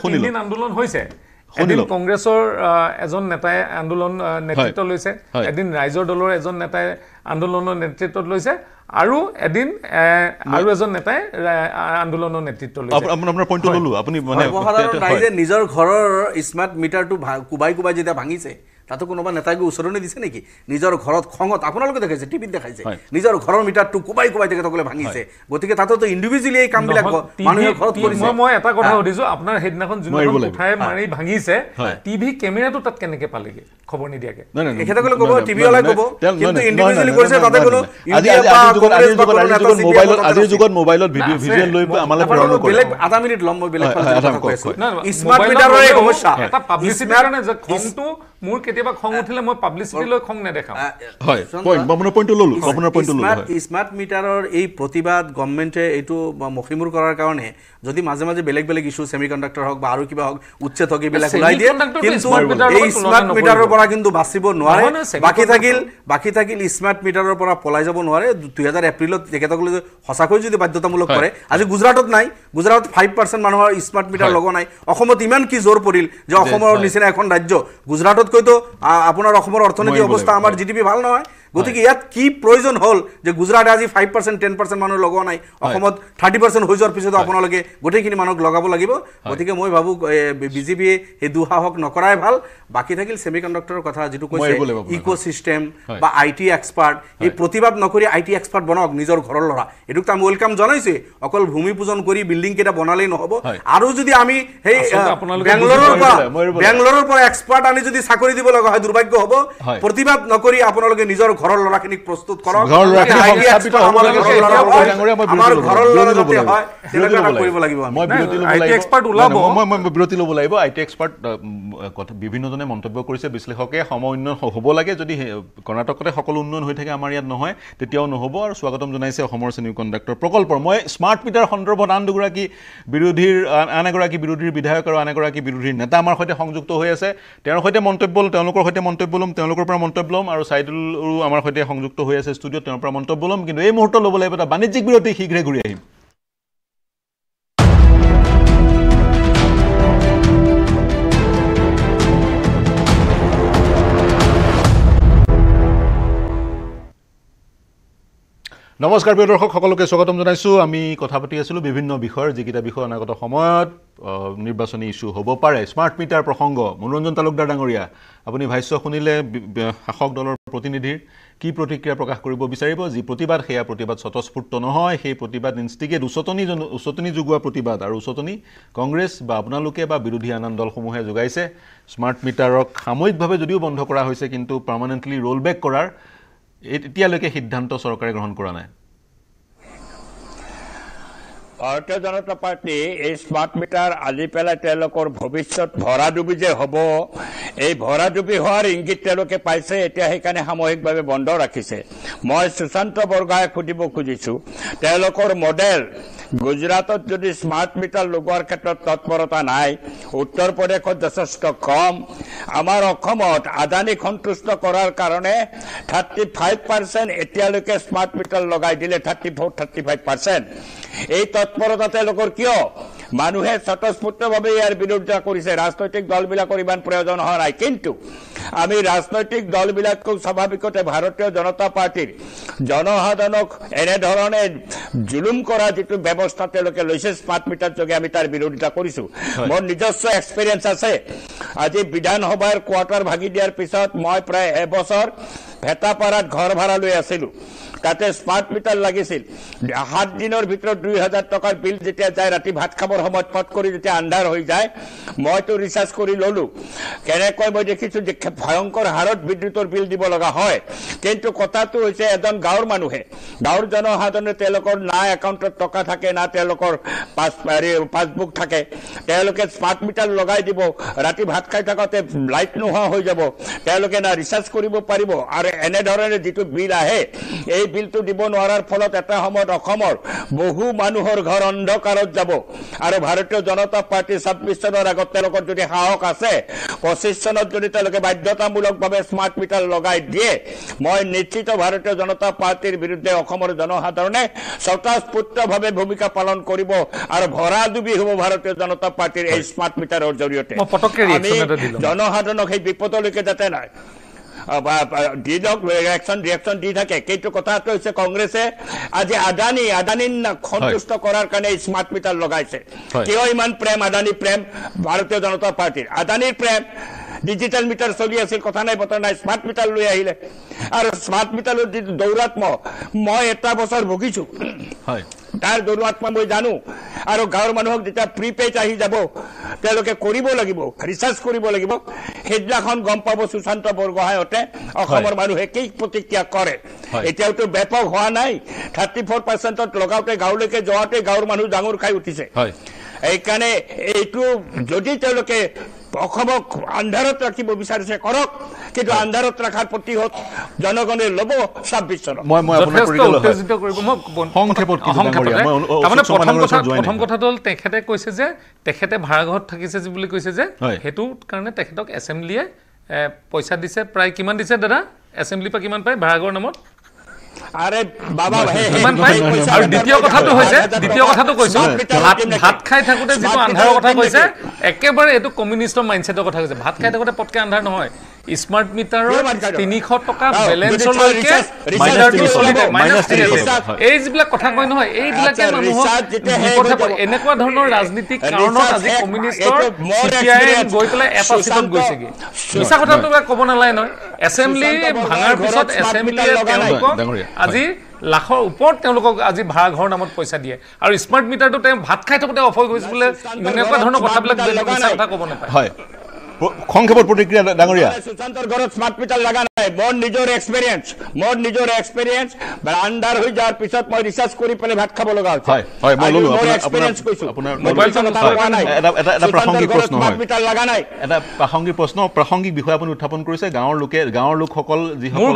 শুনিলো আন্দোলন হৈছে এদিন কংগ্ৰেছৰ এজন নেতাই আন্দোলন নেতৃত্ব লৈছে এদিন ৰাইজৰ দলৰ এজন নেতাই আন্দোলনৰ নেতৃত্ব লৈছে আৰু এদিন আৰু এজন নেতাই আন্দোলনৰ নেতৃত্ব লৈছে আপোনাৰ পইণ্টটো ললো আপুনি মানে ৰাইজে নিজৰ ঘৰৰ স্মাৰ্ট মিটাৰটো কুবাই কুবাই যেতিয়া ভাঙিছে তাতো কোনোবা নেতাই উচৰণি দিছে নেকি নিজৰ ঘৰত খঙত আপোনালোকে দেখাইছে টিভিত দেখাইছে নিজৰ ঘৰৰ মিটাৰটো কুবাই কুবাই তেখেতসকলে ভাঙিছে গতিকে তাতো ইণ্ডিভিজুৱেলি এই কামবিলাক মানুহে ঘৰত কৰিছে মই এটা কথা সুধিছো আপোনাৰ সেইদিনাখন যোনখন উঠাই মাৰি ভাঙিছে টিভি কেমেৰাটো তাত কেনেকে পালেগে খবৰ নিদিয়াকে তেখেতসকলে ক'ব টিভি ওলাই ক'ব কিন্তু ইণ্ডিভিজুৱেলি কৰিছে তাতে কোনো আজিৰ যুগত মোবাইলত ভিজুৱেল লৈ আমালৈ প্ৰেৰণ কৰে বেলেগ 8 মিনিট লম মই বেলেগ কথা কৈ আছো স্মাৰ্ট মিটাৰৰ এই সমস্যা এটা পাব্লিচিটিৰ কাৰণে যে খংটো মোৰ কেতিয়াবা খং উঠিলে মই পাব্লিচিটি লৈ খং নেদেখাম হয় আপোনাৰ পইণ্টটো ললো আপোনাৰ পইণ্টটো ললো স্মাৰ্ট মিটাৰৰ এই প্ৰতিবাদ গভৰ্ণমেণ্টে এইটো মখিমূৰ কৰাৰ কাৰণে যদি মাজে মাজে বেলেগ বেলেগ ইস্যু সেমিকণ্ডাক্টৰ হওক বা আৰু কিবা হওক উচ্ছেদ হওক এইবিলাক ওলাই দিয়ে কিন্তু এই স্মাৰ্ট মিটাৰৰ পৰা কিন্তু বাচিব নোৱাৰে বাকী থাকিল স্মাৰ্ট মিটাৰৰ পৰা পলাই যাব নোৱাৰে 2000 এপ্ৰিলত তেখেতসকলে সঁচাকৈ যদি বাধ্যতামূলক কৰে আজি গুজৰাটত নাই গুজৰাটত 5% মানুহৰ স্মাৰ্ট মিটাৰ লগা নাই অসমত ইমান কি জোৰ পৰিল যে অসমৰ নিচিনা এখন ৰাজ্য গুজৰাটতকৈতো আপোনাৰ অসমৰ অৰ্থনৈতিক অৱস্থা আমাৰ জিডিপি ভাল নহয় গতিকে ইয়াত কি প্ৰয়োজন হ'ল যে গুজৰাটে আজি 5% 10% মানুহ লগোৱা নাই অসমত 30% হৈ যোৱাৰ পিছত আপোনালোকে গোটেইখিনি মানুহক লগাব লাগিব গতিকে মই ভাবো বিজেপিয়ে এই দুঃসাহস নকৰাই ভাল বাকি থাকিল সেমিকণ্ডাক্টৰৰ কথা যেটো কৈছে ইকোসিস্টেম বা আইটি এক্সপাৰ্ট এই প্ৰতিবাদ নকৰি আইটি এক্সপাৰ্ট বনাওক নিজৰ ঘৰৰ লৰা এটুক আমি ওয়েলকাম জনাইছে অকল ভূমি পূজন কৰি বিল্ডিং কেটা বনালেই নহব আৰু যদি আমি সেই বেংগলোৰৰ পৰা এক্সপাৰ্ট আনি যদি চাকৰি দিব লগা হয় দুৰ্ভাগ্য হ'ব প্ৰতিবাদ নকৰি আপোনালোকে নিজৰ ঘৰৰ লৰাখিনিক প্ৰস্তুত কৰক আমাৰ ঘৰৰ লৰাতে হয় তেনেকা কৰিব লাগিব মই আইটি এক্সপাৰ্ট ওলাব মই বিৰতি ল'ব লাগিব আইটি এক্সপাৰ্ট কথা বিভিন্নজনে মন্তব্য কৰিছে বিশ্লেষকে সম উন্নয়ন হ'ব লাগে যদি কৰ্ণাটকতে সকলো উন্নয়ন হৈ থাকে আমাৰ ইয়াত নহয় তেতিয়াও নহ'ব আৰু স্বাগতম জনাইছে অসমৰ সেমিকণ্ডাক্টৰ প্ৰকল্পৰ মই স্মাৰ্ট মিটাৰ সন্দৰ্ভত আন দুগৰাকী বিৰোধীৰ বিধায়ক আৰু আন এগৰাকী বিৰোধীৰ নেতা আমাৰ সৈতে সংযুক্ত হৈ আছে তেওঁৰ সৈতে তেওঁলোকৰ সৈতে মন্তব্য ল'ম তেওঁলোকৰ পৰা মন্তব্য ল'ম আৰু চাইদুলৰো আমাৰ সৈতে সংযুক্ত হৈ আছে ষ্টুডিঅ'ত তেওঁৰ পৰা মন্তব্য ল'ম কিন্তু এই মুহূৰ্তত ল'ব লাগিব এটা বাণিজ্যিক বিৰতি শীঘ্ৰে ঘূৰি আহিম নমস্কাৰ প্ৰিয় দৰ্শক সকলোকে স্বাগতম জনাইছো আমি কথা পাতি আছিলো বিভিন্ন বিষয়ৰ যিকিটা বিষয় অনাগত সময়ত নিৰ্বাচনী ইস্যু হ'ব পাৰে স্মাৰ্ট মিটাৰ প্ৰসংগ মনোৰঞ্জন তালুকদাৰ ডাঙৰীয়া আপুনি ভাষ্য শুনিলে শাসক দলৰ প্ৰতিনিধিৰ কি প্ৰতিক্ৰিয়া প্ৰকাশ কৰিব বিচাৰিব যি প্ৰতিবাদ সেয়া প্ৰতিবাদ স্বতঃস্ফূৰ্ত নহয় সেই প্ৰতিবাদ ইনষ্টিগেট উচতনি যোগোৱা প্ৰতিবাদ আৰু উচতনি কংগ্ৰেছ বা আপোনালোকে বা বিৰোধী আন দলসমূহে যোগাইছে স্মাৰ্ট মিটাৰক সাময়িকভাৱে যদিও বন্ধ কৰা হৈছে কিন্তু পাৰ্মানেণ্টলি ৰোল বেক কৰাৰ এতিয়ালৈকে সিদ্ধান্ত চৰকাৰে গ্ৰহণ কৰা নাই ভাৰতীয় জনতা পাৰ্টি এই স্মাৰ্ট মিটাৰ আজি পেলাই তেওঁলোকৰ ভৱিষ্যত ভৰাডুবি যে হ'ব এই ভৰাডুবি হোৱাৰ ইংগিত তেওঁলোকে পাইছে এতিয়া সেইকাৰণে সাময়িকভাৱে বন্ধ ৰাখিছে মই সুশান্ত বৰগায়ক সুধিব খুজিছো তেওঁলোকৰ মডেল গুজৰাটত যদি স্মাৰ্ট মিটাৰ লগোৱাৰ ক্ষেত্ৰত তৎপৰতা নাই উত্তৰ প্ৰদেশত যথেষ্ট কম আমাৰ অসমত আদানীক সন্তুষ্ট কৰাৰ কাৰণে 35% এতিয়ালৈকে স্মাৰ্ট মিটাৰ লগাই দিলে 34-35% এই তৎপৰতা তেওঁলোকৰ কিয় মানুহে স্বতঃস্ফূৰ্তভাৱে ইয়াৰ বিৰোধিতা কৰিছে ৰাজনৈতিক দলবিলাকৰ ইমান প্ৰয়োজন হোৱা নাই কিন্তু আমি ৰাজনৈতিক দলবিলাকক স্বাভাৱিকতে ভাৰতীয় জনতা পাৰ্টিৰ জনসাধাৰণক এনেধৰণে জুলুম কৰা যিটো ব্যৱস্থা তেওঁলোকে লৈছে স্মাৰ্ট মিটাৰ যোগে আমি তাৰ বিৰোধিতা কৰিছো মোৰ নিজস্ব এক্সপিৰিয়েঞ্চ আছে আজি বিধানসভাৰ কোৱাৰ্টাৰ ভাগি দিয়াৰ পিছত মই প্ৰায় এবছৰ ভেটাপাৰাত ঘৰ ভাড়া লৈ আছিলো তাতে স্মাৰ্ট মিটাৰ লাগিছিল 7 দিনৰ ভিতৰত 2000 টকাৰ বিল যেতিয়া যায় ৰাতি ভাত খাবৰ সময়ত পট কৰি যেতিয়া আন্ধাৰ হৈ যায় মইতো ৰিচাৰ্জ কৰি ললো কেনেকৈ মই দেখিছো যে ভয়ংকৰ হাৰত বিদ্যুতৰ বিল দিব লগা হয় কিন্তু কথাটো হৈছে এজন গাঁৱৰ মানুহে গাঁৱৰ জনসাধাৰণে তেওঁলোকৰ না একাউণ্টত টকা থাকে না তেওঁলোকৰ পাছবুক থাকে তেওঁলোকে স্মাৰ্ট মিটাৰ লগাই দিব ৰাতি ভাত খাই থাকোঁতে লাইট নোহোৱা হৈ যাব তেওঁলোকে না ৰিচাৰ্জ কৰিব পাৰিব আৰু এনেধৰণে যিটো বিল আহে এই বিলটো দিব নোৱাৰাৰ ফলত এটা সময়ত অসমৰ বহু মানুহৰ ঘৰ অন্ধকাৰত যাব আৰু ভাৰতীয় জনতা পাৰ্টি 26 চনৰ আগত তেওঁলোকৰ যদি সাহস আছে 25 চনত যদি তেওঁলোকে বাধ্যতামূলকভাৱে স্মাৰ্ট মিটাৰ লগাই দিয়ে মই নিশ্চিত ভাৰতীয় জনতা পাৰ্টিৰ বিৰুদ্ধে অসমৰ জনসাধাৰণে স্বতঃস্ফূৰ্তভাৱে ভূমিকা পালন কৰিব আৰু ভৰা ডুবি হ'ব ভাৰতীয় জনতা পাৰ্টিৰ এই স্মাৰ্ট মিটাৰৰ জৰিয়তে আমি জনসাধাৰণক সেই বিপদলৈকে যাতে নাই ৰিয়েকশ্যন দি থাকে কিন্তু কথাটো হৈছে কংগ্ৰেছে আজি আদানী সন্তুষ্ট কৰাৰ কাৰণে স্মাৰ্ট মিটাৰ লগাইছে কিয় ইমান প্ৰেম আদানী প্ৰেম ভাৰতীয় জনতা পাৰ্টিৰ আদানীৰ প্ৰেম ডিজিটেল মিটাৰ চলি আছিল কথা নাই বতৰা নাই স্মাৰ্ট মিটাৰ লৈ আহিলে আৰু স্মাৰ্ট মিটাৰৰ যিটো দৌৰাত্ম মই এটা বছৰ ভুগিছো তাৰ দৌৰাত্ম মই জানো আৰু গাঁৱৰ মানুহক যেতিয়া প্ৰিপেইড আহি যাব তেওঁলোকে কৰিব লাগিব ৰিচাৰ্জ কৰিব লাগিব সেইদিনাখন গম পাব সুশান্ত বৰগোহাঁইহঁতে অসমৰ মানুহে কি প্ৰতিক্ৰিয়া কৰে এতিয়াওতো ব্যাপক হোৱা নাই 34% লগাওঁতে গাঁৱলৈকে যোৱাতে গাঁৱৰ মানুহ ডাঙৰ খাই উঠিছে এইকাৰণে এইটো যদি তেওঁলোকে অসমক আন্ধাৰত ৰাখিব বিচাৰিছে কৰক কিন্তু আন্ধাৰত ৰখাৰ প্ৰতিশোধ জনগণে ল'ব 26 চনত প্ৰথম কথাটো হ'ল তেখেতে কৈছে যে তেখেতে ভাড়াঘৰত থাকিছে বুলি কৈছে যে সেইটো কাৰণে তেখেতক এছেম্বলিয়ে পইচা দিছে প্ৰায় কিমান দিছে দাদা এছেম্বলিৰ পৰা কিমান পায় ভাড়াঘৰৰ নামত আৰে বাবা আৰু দ্বিতীয় কথাটো কৈছো ভাত খাই থাকোতে যিটো আন্ধাৰৰ কথা কৈছে একেবাৰে এইটো কমিউনিষ্টৰ মাইণ্ডছেটৰ কথা কৈছে ভাত খাই থাকোতে পটকে আন্ধাৰ নহয় স্মাৰ্ট মিটাৰৰ 300 টকা বেলেঞ্চলৈকে এই যিবিলাক কথা কয় নহয় এইবিলাকে মানুহক এনেকুৱা ধৰণৰ ৰাজনীতিক কাৰণত আজি কমিউনিষ্টৰ CPIM গৈ পেলাই এটা চিটত গৈছেগে মিছা কথাটো ক'ব নালাগে নহয় এছেম্বলি ভাঙাৰ পিছত এছেম্বলিয়ে তেওঁলোকক আজি লাখৰ ওপৰত তেওঁলোকক আজি ভাড়া ঘৰৰ নামত পইচা দিয়ে আৰু স্মাৰ্ট মিটাৰটো তেওঁ ভাত খাই থাকোতে অফ হৈ গৈছে বোলে এনেকুৱা ধৰণৰ কথাবিলাক মিছা কথা ক'ব নাপায় হয় সংক্ষেপৰ প্ৰতিক্ৰিয়া ডাঙৰীয়া সুশান্তৰ ঘৰত স্মাৰ্ট মিটাৰ লগা নাই মোৰ নিজৰ এক্সপেৰিয়েন্স আন্ধাৰ হৈ যোৱাৰ পিছত মই ৰিচাৰ্জ কৰি পেলাই ভাত খাব লগা হৈছে হয় মই ললো আপোনাৰ মোবাইল ফোন এটা প্ৰাসংগিক প্ৰশ্ন হয় মিটাৰ লগা নাই এটা প্ৰাসংগিক বিষয় আপুনি উত্থাপন কৰিছে গাঁৱৰ লোকসকল যিসকল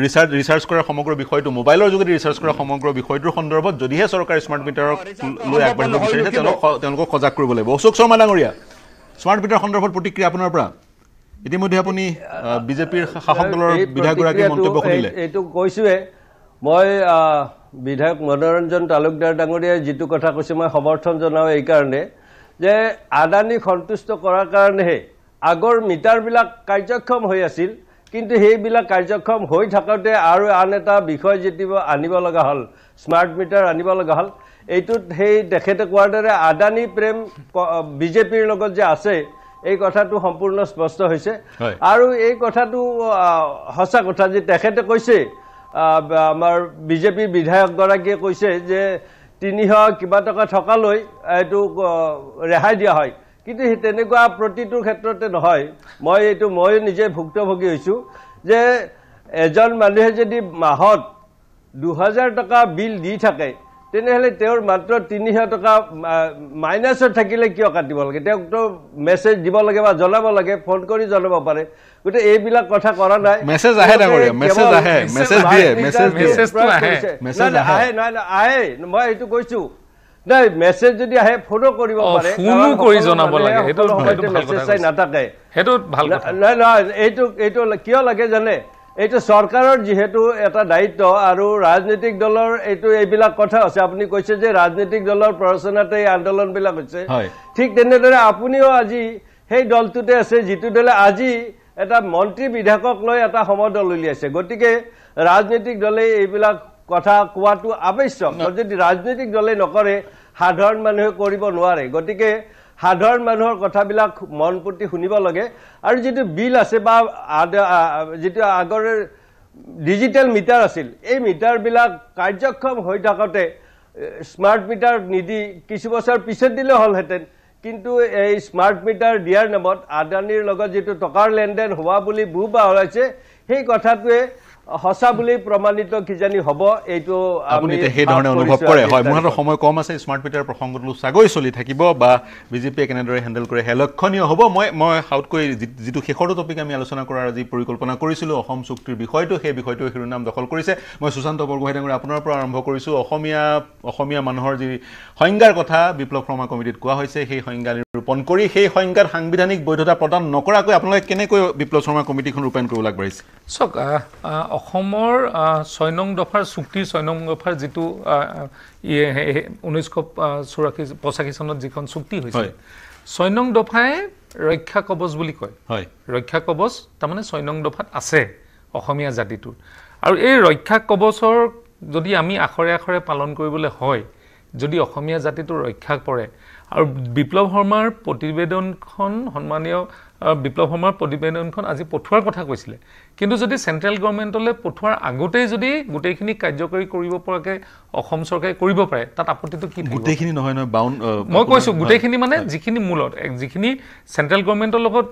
ৰিচাৰ্জ কৰাৰ সমগ্ৰ বিষয়টো মোবাইলৰ যোগেদি ৰিচাৰ্জ কৰা সমগ্ৰ বিষয়টোৰ সন্দৰ্ভত যদিহে চৰকাৰে স্মাৰ্ট মিটাৰক লৈ আগবাঢ়িব বিচাৰিছে তেওঁলোকক সজাগ কৰিব লাগিব অশোক শৰ্মা ডাঙৰীয়া স্মাৰ্ট মিটাৰ সন্দৰ্ভত প্ৰতিক্ৰিয়া আপোনাৰ পৰা ইতিমধ্যে আপুনি বিজেপিৰ শাসক দলৰ বিধায়কগৰাকীৰ মন্তব্য শুনিলে এইটো কৈছোৱে মই বিধায়ক মনোৰঞ্জন তালুকদাৰ ডাঙৰীয়াই যিটো কথা কৈছে মই সমৰ্থন জনাওঁ এই কাৰণে যে আদানী সন্তুষ্ট কৰাৰ কাৰণেহে আগৰ মিটাৰবিলাক কাৰ্যক্ষম হৈ আছিল কিন্তু সেইবিলাক কাৰ্যক্ষম হৈ থাকোঁতে আৰু আন এটা বিষয় যেতিয়া আনিব লগা হ'ল স্মাৰ্ট মিটাৰ আনিব লগা হ'ল এইটোত সেই তেখেতে কোৱাৰ দৰে আদানী প্ৰেম বিজেপিৰ লগত যে আছে এই কথাটো সম্পূৰ্ণ স্পষ্ট হৈছে আৰু এই কথাটো সঁচা কথা যে তেখেতে কৈছে আমাৰ বিজেপিৰ বিধায়কগৰাকীয়ে কৈছে যে 300 কিবা টকা থকালৈ এইটো ৰেহাই দিয়া হয় কিন্তু তেনেকুৱা প্ৰতিটোৰ ক্ষেত্ৰতে নহয় মই নিজে ভুক্তভোগী হৈছোঁ যে এজন মানুহে যদি মাহত 2000 টকা বিল দি থাকে তেনেহ'লে তেওঁৰ মাত্ৰ 300 টকা মাইনাছত থাকিলে কিয় কাটিব লাগে তেওঁকতো মেছেজ দিব লাগে বা জনাব লাগে ফোন কৰি জনাব পাৰে গতিকে এইবিলাক কথা কৰা নাই মেছেজ আহে ডাঙৰীয়া আহে মই এইটো কৈছোঁ নাই মেছেজ যদি আহে ফোনো কৰিব পাৰে ফোনো কৰি জনাব লাগে সেইটো মেছেজ চাই নাথাকে সেইটো ভাল কথা নহয় এইটো কিয় লাগে জানে এইটো চৰকাৰৰ যিহেতু এটা দায়িত্ব আৰু ৰাজনৈতিক দলৰ এইবিলাক কথা আছে আপুনি কৈছে যে ৰাজনৈতিক দলৰ প্ৰৰচনাতে এই আন্দোলনবিলাক হৈছে ঠিক তেনেদৰে আপুনিও আজি সেই দলটোতে আছে যিটো দলে আজি এটা মন্ত্ৰী বিধায়কক লৈ এটা সমদল উলিয়াইছে গতিকে ৰাজনৈতিক দলে এইবিলাক কথা কোৱাটো আৱশ্যক যদি ৰাজনৈতিক দলে নকৰে সাধাৰণ মানুহে কৰিব নোৱাৰে গতিকে সাধাৰণ মানুহৰ কথাবিলাক মন পুতি শুনিব লাগে আৰু যিটো বিল আছে বা যিটো আগৰ ডিজিটেল মিটাৰ আছিল এই মিটাৰবিলাক কাৰ্যক্ষম হৈ থাকোঁতে স্মাৰ্ট মিটাৰ নিদি কিছু বছৰ পিছত দিলে হ'লহেঁতেন কিন্তু এই স্মাৰ্ট মিটাৰ দিয়াৰ নামত আদানীৰ লগত যিটো টকাৰ লেনদেন হোৱা বুলি বুবা ওলাইছে সেই কথাটোৱে হসা বুলি প্ৰমাণিত কিজানি হ'ব এইটো আপুনি সেই ধৰণে অনুভৱ কৰে হয় মোৰ হাতত সময় কম আছে স্মাৰ্ট মিটাৰ প্ৰসংগটো চাগৈ চলি থাকিব বা বিজেপিয়ে কেনেদৰে হেণ্ডেল কৰে লক্ষণীয় হ'ব মই হাউটকৈ যিটো শেষৰটো টপিক আমি আলোচনা কৰাৰ আজি পৰিকল্পনা কৰিছিলোঁ অসম চুক্তিৰ বিষয়টো সেই বিষয়টোৰ শিৰোনাম দখল কৰিছে মই সুশান্ত বৰগোহাঁই ডাঙৰীয়া আপোনাৰ পৰা আৰম্ভ কৰিছোঁ অসমীয়া মানুহৰ যি সংজ্ঞাৰ কথা বিপ্লৱ শৰ্মা কমিটিত কোৱা হৈছে সেই সংজ্ঞা নিৰূপণ কৰি সেই সংজ্ঞাত সাংবিধানিক বৈধতা প্ৰদান নকৰাকৈ আপোনালোকে কেনেকৈ বিপ্লৱ শৰ্মা কমিটিখন ৰূপায়ণ কৰিব আগবাঢ়িছে চাওক অসমৰ 6 নং দফাৰ চুক্তিৰ 6 নং দফাৰ যিটো 1985 চনত যিখন চুক্তি হৈছিল 6 নং দফাই ৰক্ষা কবচ বুলি কয় হয় ৰক্ষা কবচ তাৰমানে 6 নং দফাত আছে অসমীয়া জাতিটোৰ আৰু এই ৰক্ষা কবচৰ যদি আমি আখৰে আখৰে পালন কৰিবলৈ হয় যদি অসমীয়া জাতিটো ৰক্ষা কৰে আৰু বিপ্লৱ শৰ্মাৰ প্ৰতিবেদনখন সন্মানীয় বিপ্লৱ শৰ্মাৰ প্ৰতিবেদনখন আজি পঠোৱাৰ কথা কৈছিলে কিন্তু যদি চেন্ট্ৰেল গভৰ্ণমেণ্টলৈ পঠোৱাৰ আগতেই যদি গোটেইখিনি কাৰ্যকৰী কৰিব পৰাকৈ অসম চৰকাৰে কৰিব পাৰে তাত আপত্তিটো কি গোটেইখিনি নহয় বাউণ্ড মই কৈছোঁ গোটেইখিনি মানে যিখিনি মূলত যিখিনি চেন্ট্ৰেল গভৰ্ণমেণ্টৰ লগত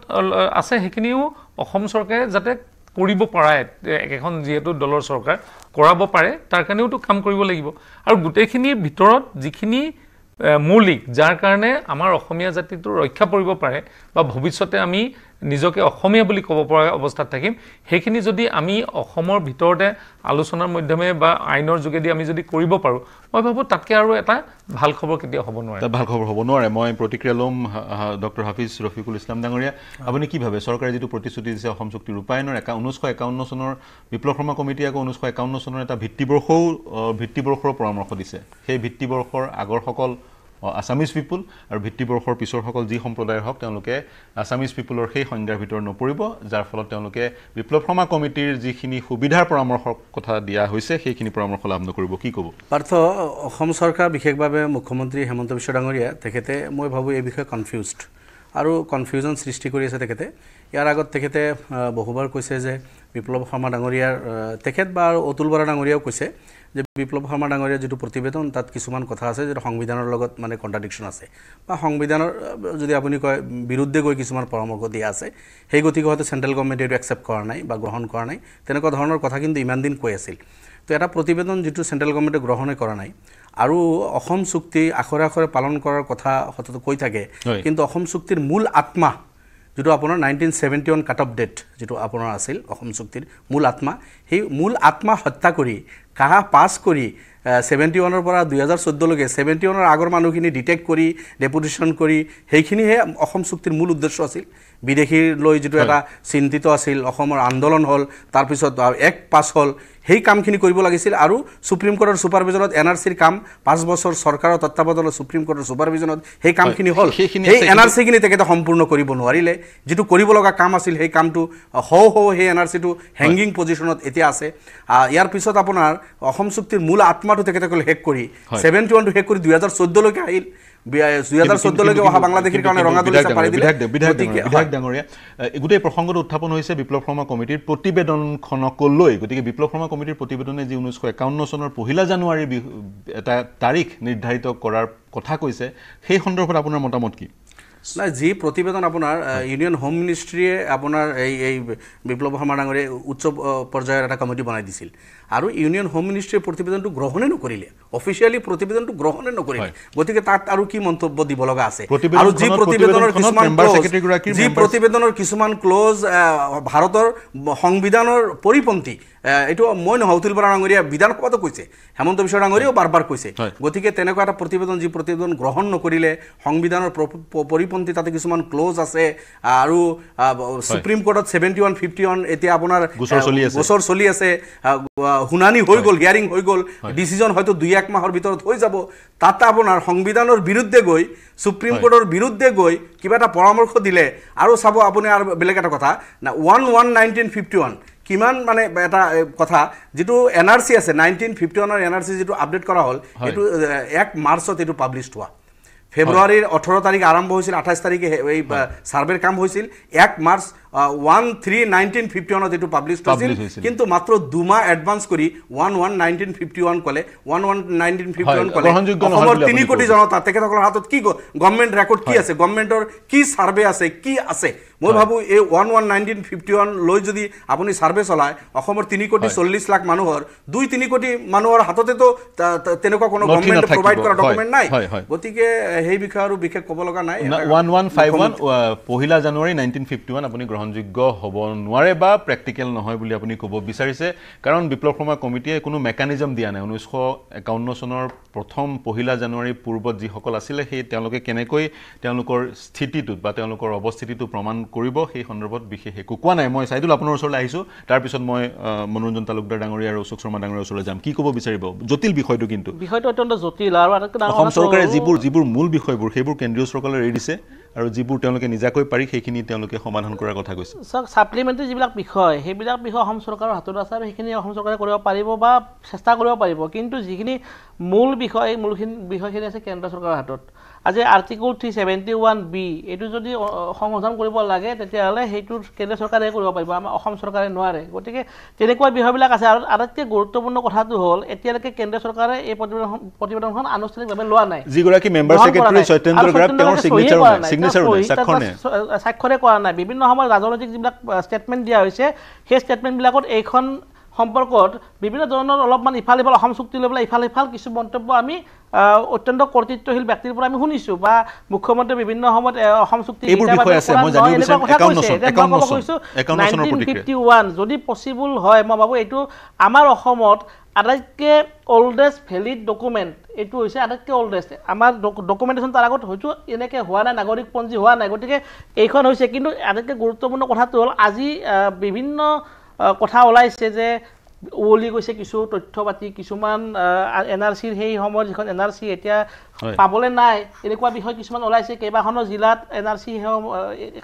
আছে সেইখিনিও অসম চৰকাৰে যাতে কৰিব পাৰে একেখন যিহেতু দলৰ চৰকাৰ কৰাব পাৰে তাৰ কাৰণেওতো কাম কৰিব লাগিব আৰু গোটেইখিনিৰ ভিতৰত যিখিনি মৌলিক যাৰ কাৰণে আমাৰ অসমীয়া জাতিটো ৰক্ষা কৰিব পাৰে বা ভৱিষ্যতে আমি নিজকে অসমীয়া বুলি ক'ব পৰা অৱস্থাত থাকিম সেইখিনি যদি আমি অসমৰ ভিতৰতে আলোচনাৰ মাধ্যমে বা আইনৰ যোগেদি আমি যদি কৰিব পাৰোঁ মই ভাবোঁ তাতকৈ আৰু এটা ভাল খবৰ কেতিয়াও হ'ব নোৱাৰে ভাল খবৰ হ'ব নোৱাৰে মই প্ৰতিক্ৰিয়া ল'ম ডক্টৰ হাফিজ ৰফিকুল ইছলাম ডাঙৰীয়া আপুনি কি ভাবে চৰকাৰে যিটো প্ৰতিশ্ৰুতি দিছে অসম চুক্তি ৰূপায়ণৰ 1951 চনৰ বিপ্লৱ শৰ্মা কমিটিয়ে আকৌ 1951 চনৰ এটা ভিত্তিবৰ্ষৰ পৰামৰ্শ দিছে সেই ভিত্তিবৰ্ষৰ আগৰসকল আছামিজ পিপুল আৰু ভিত্তিবৰ্ষৰ পিছৰসকল যি সম্প্ৰদায়ৰ হওক তেওঁলোকে আছামিজ পিপুলৰ সেই সংজ্ঞাৰ ভিতৰত নপৰিব যাৰ ফলত তেওঁলোকে বিপ্লৱ শৰ্মা কমিটিৰ যিখিনি সুবিধাৰ পৰামৰ্শৰ কথা দিয়া হৈছে সেইখিনি পৰামৰ্শ লাভ নকৰিব কি ক'ব পাৰ্থ অসম চৰকাৰ বিশেষভাৱে মুখ্যমন্ত্ৰী হেমন্ত বিশ্ব ডাঙৰীয়া তেখেতে মই ভাবোঁ এই বিষয়ে কনফিউজড আৰু কনফিউজন সৃষ্টি কৰি আছে তেখেতে ইয়াৰ আগত তেখেতে বহুবাৰ কৈছে যে বিপ্লৱ শৰ্মা ডাঙৰীয়াৰ তেখেত বা অতুল বৰা ডাঙৰীয়াও কৈছে যে বিপ্লৱ শৰ্মা ডাঙৰীয়াৰ যিটো প্ৰতিবেদন তাত কিছুমান কথা আছে যিটো সংবিধানৰ লগত মানে কণ্ট্ৰাডিকশ্যন আছে বা সংবিধানৰ যদি আপুনি কয় বিৰুদ্ধে গৈ কিছুমান পৰামৰ্শ দিয়া আছে সেই গতিকে হয়তো চেণ্ট্ৰেল গভৰ্ণমেণ্টে এইটো একচেপ্ট কৰা নাই বা গ্ৰহণ কৰা নাই তেনেকুৱা ধৰণৰ কথা কিন্তু ইমান দিন কৈ আছিল তো এটা প্ৰতিবেদন যিটো চেণ্ট্ৰেল গভৰ্ণমেণ্টে গ্ৰহণে কৰা নাই আৰু অসম চুক্তি আখৰে আখৰে পালন কৰাৰ কথা হয়তো কৈ থাকে কিন্তু অসম চুক্তিৰ মূল আত্মা যেটো আপোনাৰ 1971 কাট অফ ডেট যেটো আপোনাৰ আছিল অসম চুক্তিৰ মূল আত্মা সেই মূল আত্মা হত্যা কৰি কাহা পাছ কৰি 71 পৰা 2014 লৈকে 71 আগৰ মানুহখিনি ডিটেক্ট কৰি ডেপুটেশ্যন কৰি সেইখিনিহে অসম চুক্তিৰ মূল উদ্দেশ্য আছিল বিদেশীৰ লৈ যেটো এটা চিন্তিত আছিল অসমৰ আন্দোলন হল তাৰ পিছত এক পাছ হল সেই কামখিনি কৰিব লাগিছিল আৰু সুপ্ৰিম কোৰ্টৰ সুপাৰভিজনত এনআৰসিৰ কাম 5 বছৰ চৰকাৰৰ তত্ত্বাৱধানত সুপ্ৰিম কোৰ্টৰ সুপাৰভিজনত সেই কামখিনি হল সেই এনআৰসিখিনি তেখেতে সম্পূৰ্ণ কৰিব নোৱাৰিলে যেটো কৰিব লগা কাম আছিল সেই কামটো সেই এনআৰসিটো হেংগিং পজিশনত এতিয়া আছে ইয়াৰ পিছত আপোনাৰ অসম চুক্তিৰ মূল আত্মাটো তেখেতে হেক কৰি 71 টো হেক কৰি 2014 লৈকে আহিল 2014 লৈকে অহা বাংলাদেশৰ কাৰণে ৰঙা দলিচা পাৰি দিলে বিধায়ক ডাঙৰীয়া গোটেই প্ৰসংগটো উত্থাপন হৈছে বিপ্লৱ শৰ্মা কমিটিৰ প্ৰতিবেদনখনক লৈ গতিকে বিপ্লৱ শৰ্মা কমিটিৰ প্ৰতিবেদনে যি 1951 চনৰ 1 জানুৱাৰী এটা তাৰিখ নিৰ্ধাৰিত কৰাৰ কথা কৈছে সেই সন্দৰ্ভত আপোনাৰ মতামত কি নাই যি প্ৰতিবেদন আপোনাৰ ইউনিয়ন হোম মিনিষ্ট্ৰীয়ে আপোনাৰ এই বিপ্লৱ শৰ্মা ডাঙৰীয়ে উচ্চ পৰ্যায়ৰ এটা কমিটি বনাই দিছিল আৰু ইউনিয়ন হোম মিনিষ্ট্ৰীয়ে প্ৰতিবেদনটো গ্ৰহণে নকৰিলে অফিচিয়ালি প্ৰতিবেদনটো গ্ৰহণে নকৰিলে গতিকে তাত আৰু কি মন্তব্য দিব লগা আছে আৰু যি প্ৰতিবেদনৰ কিছুমান ক্লজ ভাৰতৰ সংবিধানৰ পৰিপন্থী এটো মই নহয় অতুল বৰা ডাঙৰীয়া বিধানসভাতো কৈছে হেমন্ত বিশ্ব ডাঙৰীয়াও বাৰবাৰ কৈছে গতিকে তেনেকুৱা এটা প্ৰতিবেদন যি প্ৰতিবেদন গ্ৰহণ নকৰিলে সংবিধানৰ পৰিপন্থী তাতে কিছুমান ক্লজ আছে আৰু সুপ্ৰিম কোৰ্টত 71-51 এতিয়া আপোনাৰ গোচৰ চলি আছে শুনানি হৈ গ'ল হিয়াৰিং হৈ গ'ল ডিসিজন হয়তো 2-1 মাহৰ ভিতৰত হৈ যাব তাতে আপোনাৰ সংবিধানৰ বিৰুদ্ধে গৈ সুপ্ৰিম কোৰ্টৰ বিৰুদ্ধে গৈ কিবা এটা পৰামৰ্শ দিলে আৰু চাব আপুনি আৰু বেলেগ এটা কথা 1/1/1951 কিমান মানে এটা কথা যেটো এনআরসি আছে 1951 এর এনআরসি যেটো আপডেট করা হল এটো 1 মাৰ্চত এটো পাবলিশড হোৱা ফেব্ৰুৱাৰীৰ 18 তাৰিখ আৰম্ভ হৈছিল 28 তাৰিখে এই সাৰ্ভেৰ কাম হৈছিল 1 মাৰ্চ 1/3/1951 যেটো পাবলিছ হৈছিল কিন্তু মাত্ৰ 2 মাহ এডভান্স কৰি 1/1/1951 ক'লে 1/1/1951 ক'লে অসমৰ 3 কোটি জনতা তেখেতসকলৰ হাতত কি গভৰ্ণমেণ্ট ৰেকৰ্ড কি আছে গভৰ্ণমেণ্টৰ কি সাৰ্ভে আছে কি আছে মই ভাবো এই 1/1/1951 লৈ যদি আপুনি সাৰ্ভে চলায় অসমৰ 3 কোটি 40 লাখ মানুহৰ 2-3 কোটি মানুহৰ হাততে তো তেনেকুৱা কোনো গভৰ্ণমেণ্ট প্ৰভাইড কৰা ডকুমেণ্ট নাই গতিকে সেই বিষয়ে আৰু বিশেষ ক'ব লগা নাই 1151 পহিলা জানুৱাৰী 1951 আপুনি গ্ৰহণযোগ্য হ'ব নোৱাৰে বা প্ৰেক্টিকেল নহয় বুলি আপুনি ক'ব বিচাৰিছে কাৰণ বিপ্লৱ শৰ্মা কমিটিয়ে কোনো মেকানিজম দিয়া নাই 1951 চনৰ প্ৰথম পহিলা জানুৱাৰী পূৰ্বত যিসকল আছিলে সেই তেওঁলোকে কেনেকৈ তেওঁলোকৰ স্থিতিটোত বা তেওঁলোকৰ অৱস্থিতিটো প্ৰমাণ কৰিব সেই সন্দৰ্ভত বিশেষ একো কোৱা নাই মই চাইদুল আপোনাৰ ওচৰলৈ আহিছো তাৰ পিছত মই মনোৰঞ্জন তালুকদাৰ ডাঙৰীয়া আৰু অশোক শৰ্মা ডাঙৰীয়াৰ ওচৰলৈ যাম কি ক'ব বিচাৰিব জটিল বিষয়টো কিন্তু বিষয়টো অত্যন্ত জটিল আৰু আটাইতকৈ ডাঙৰ অসম চৰকাৰে যিবোৰ মূল বিষয়বোৰ সেইবোৰ কেন্দ্ৰীয় চৰকাৰে এৰি দিছে আৰু যিবোৰ তেওঁলোকে নিজাকৈ পাৰি সেইখিনি তেওঁলোকে সমাধান কৰাৰ কথা কৈছে সব সাপ্লিমেন্টাৰী যিবিলাক বিষয় সেইবিলাক বিষয় অসম চৰকাৰৰ হাতত আছে আৰু সেইখিনি অসম চৰকাৰে কৰিব পাৰিব বা চেষ্টা কৰিব পাৰিব কিন্তু যিখিনি মূল বিষয়খিনি আছে কেন্দ্ৰ চৰকাৰৰ হাতত আজি আৰ্টিকল 371B এটো যদি সংশোধন কৰিব লাগে তেতিয়াহলে সেইটো কেন্দ্ৰ চৰকাৰে কৰিব পাৰিব আমাৰ অসম চৰকাৰে নোৱাৰে গতিকে তেনেকুৱা বিষয়বিলাক আছে আৰু আটাইতকৈ গুৰুত্বপূৰ্ণ কথাটো হ'ল এতিয়ালৈকে কেন্দ্ৰ চৰকাৰে এই প্ৰতিবেদনখন আনুষ্ঠানিকভাৱে লোৱা নাই যিগৰাকী মেম্বাৰ সেক্ৰেটাৰী সত্যেন্দ্ৰ গ্ৰাপ তেওঁৰ স্বাক্ষৰে কৰা নাই বিভিন্ন সময়ত ৰাজনৈতিক যিবিলাক ষ্টেটমেণ্ট দিয়া হৈছে সেই ষ্টেটমেণ্টবিলাকত এইখন সম্পৰ্কত বিভিন্ন ধৰণৰ অলপমান ইফাল অসম চুক্তি লৈ পেলাই ইফাল কিছু মন্তব্য আমি অত্যন্ত কৰ্তৃত্বশীল ব্যক্তিৰ পৰা আমি শুনিছো বা মুখ্যমন্ত্ৰী বিভিন্ন সময়ত অসম চুক্তি এইবোৰ বিষয় আছে মই জানিব বিচাৰিম 1951 যদি পসিবল হয় মই ভাবো এইটো আমাৰ অসমত আটাইতকৈ ওল্ডেষ্ট ভেলিড ডকুমেণ্ট এইটো হৈছে আটাইতকৈ ওল্ডেষ্ট আমাৰ ডকুমেণ্টেশ্যন তাৰ আগত হয়তো এনেকৈ হোৱা নাই নাগৰিক পঞ্জী হোৱা নাই গতিকে এইখন হৈছে কিন্তু আটাইতকৈ গুৰুত্বপূৰ্ণ কথাটো হ'ল আজি বিভিন্ন কথা ওলাইছে যে ওলি গৈছে কিছু তথ্য পাতি কিছুমান এনআৰসিৰ সেই সময়ত যিখন এনআৰসি এতিয়া পাবলৈ নাই এনেকুৱা বিষয় কিছুমান ওলাইছে কেইবাখনৰ জিলাত এনআৰসি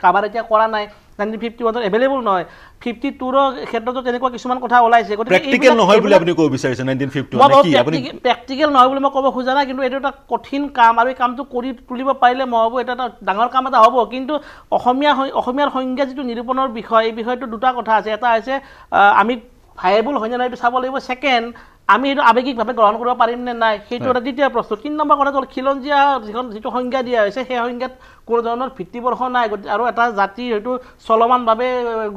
কাভাৰ এতিয়া কৰা নাই 1951 এভেইলেবল নহয় 52 ৰ ক্ষেত্ৰতো তেনেকুৱা কিছুমান কথা ওলাইছে গতিকে প্ৰেক্টিকেল নহয় বুলি আপুনি ক'ব বিচাৰিছে 1951 কি আপুনি প্ৰেক্টিকেল নহয় বুলি মই ক'ব খোজা নাই কিন্তু এইটো এটা কঠিন কাম আৰু এই কামটো কৰি তুলিব পাৰিলে মই ভাবো এটা ডাঙৰ কাম এটা হ'ব কিন্তু অসমীয়াৰ সংজ্ঞা যিটো নিৰূপণৰ বিষয় এই বিষয়টো দুটা কথা আছে এটা হৈছে আমি ভাইবল হয় না এইটো চাব লাগিব সেকেন্ড আমি এইটো আবেগিকভাৱে গ্ৰহণ কৰিব পাৰিম নে নাই সেইটো এটা দ্বিতীয় প্ৰশ্ন 3 নম্বৰ কথা হ'ল খিলঞ্জীয়া যিটো সংজ্ঞা দিয়া হৈছে সেই সংজ্ঞাত কোনো ধৰণৰ ভিত্তিবৰ্ষ নাই আৰু এটা জাতি হয়তো চলমানভাৱে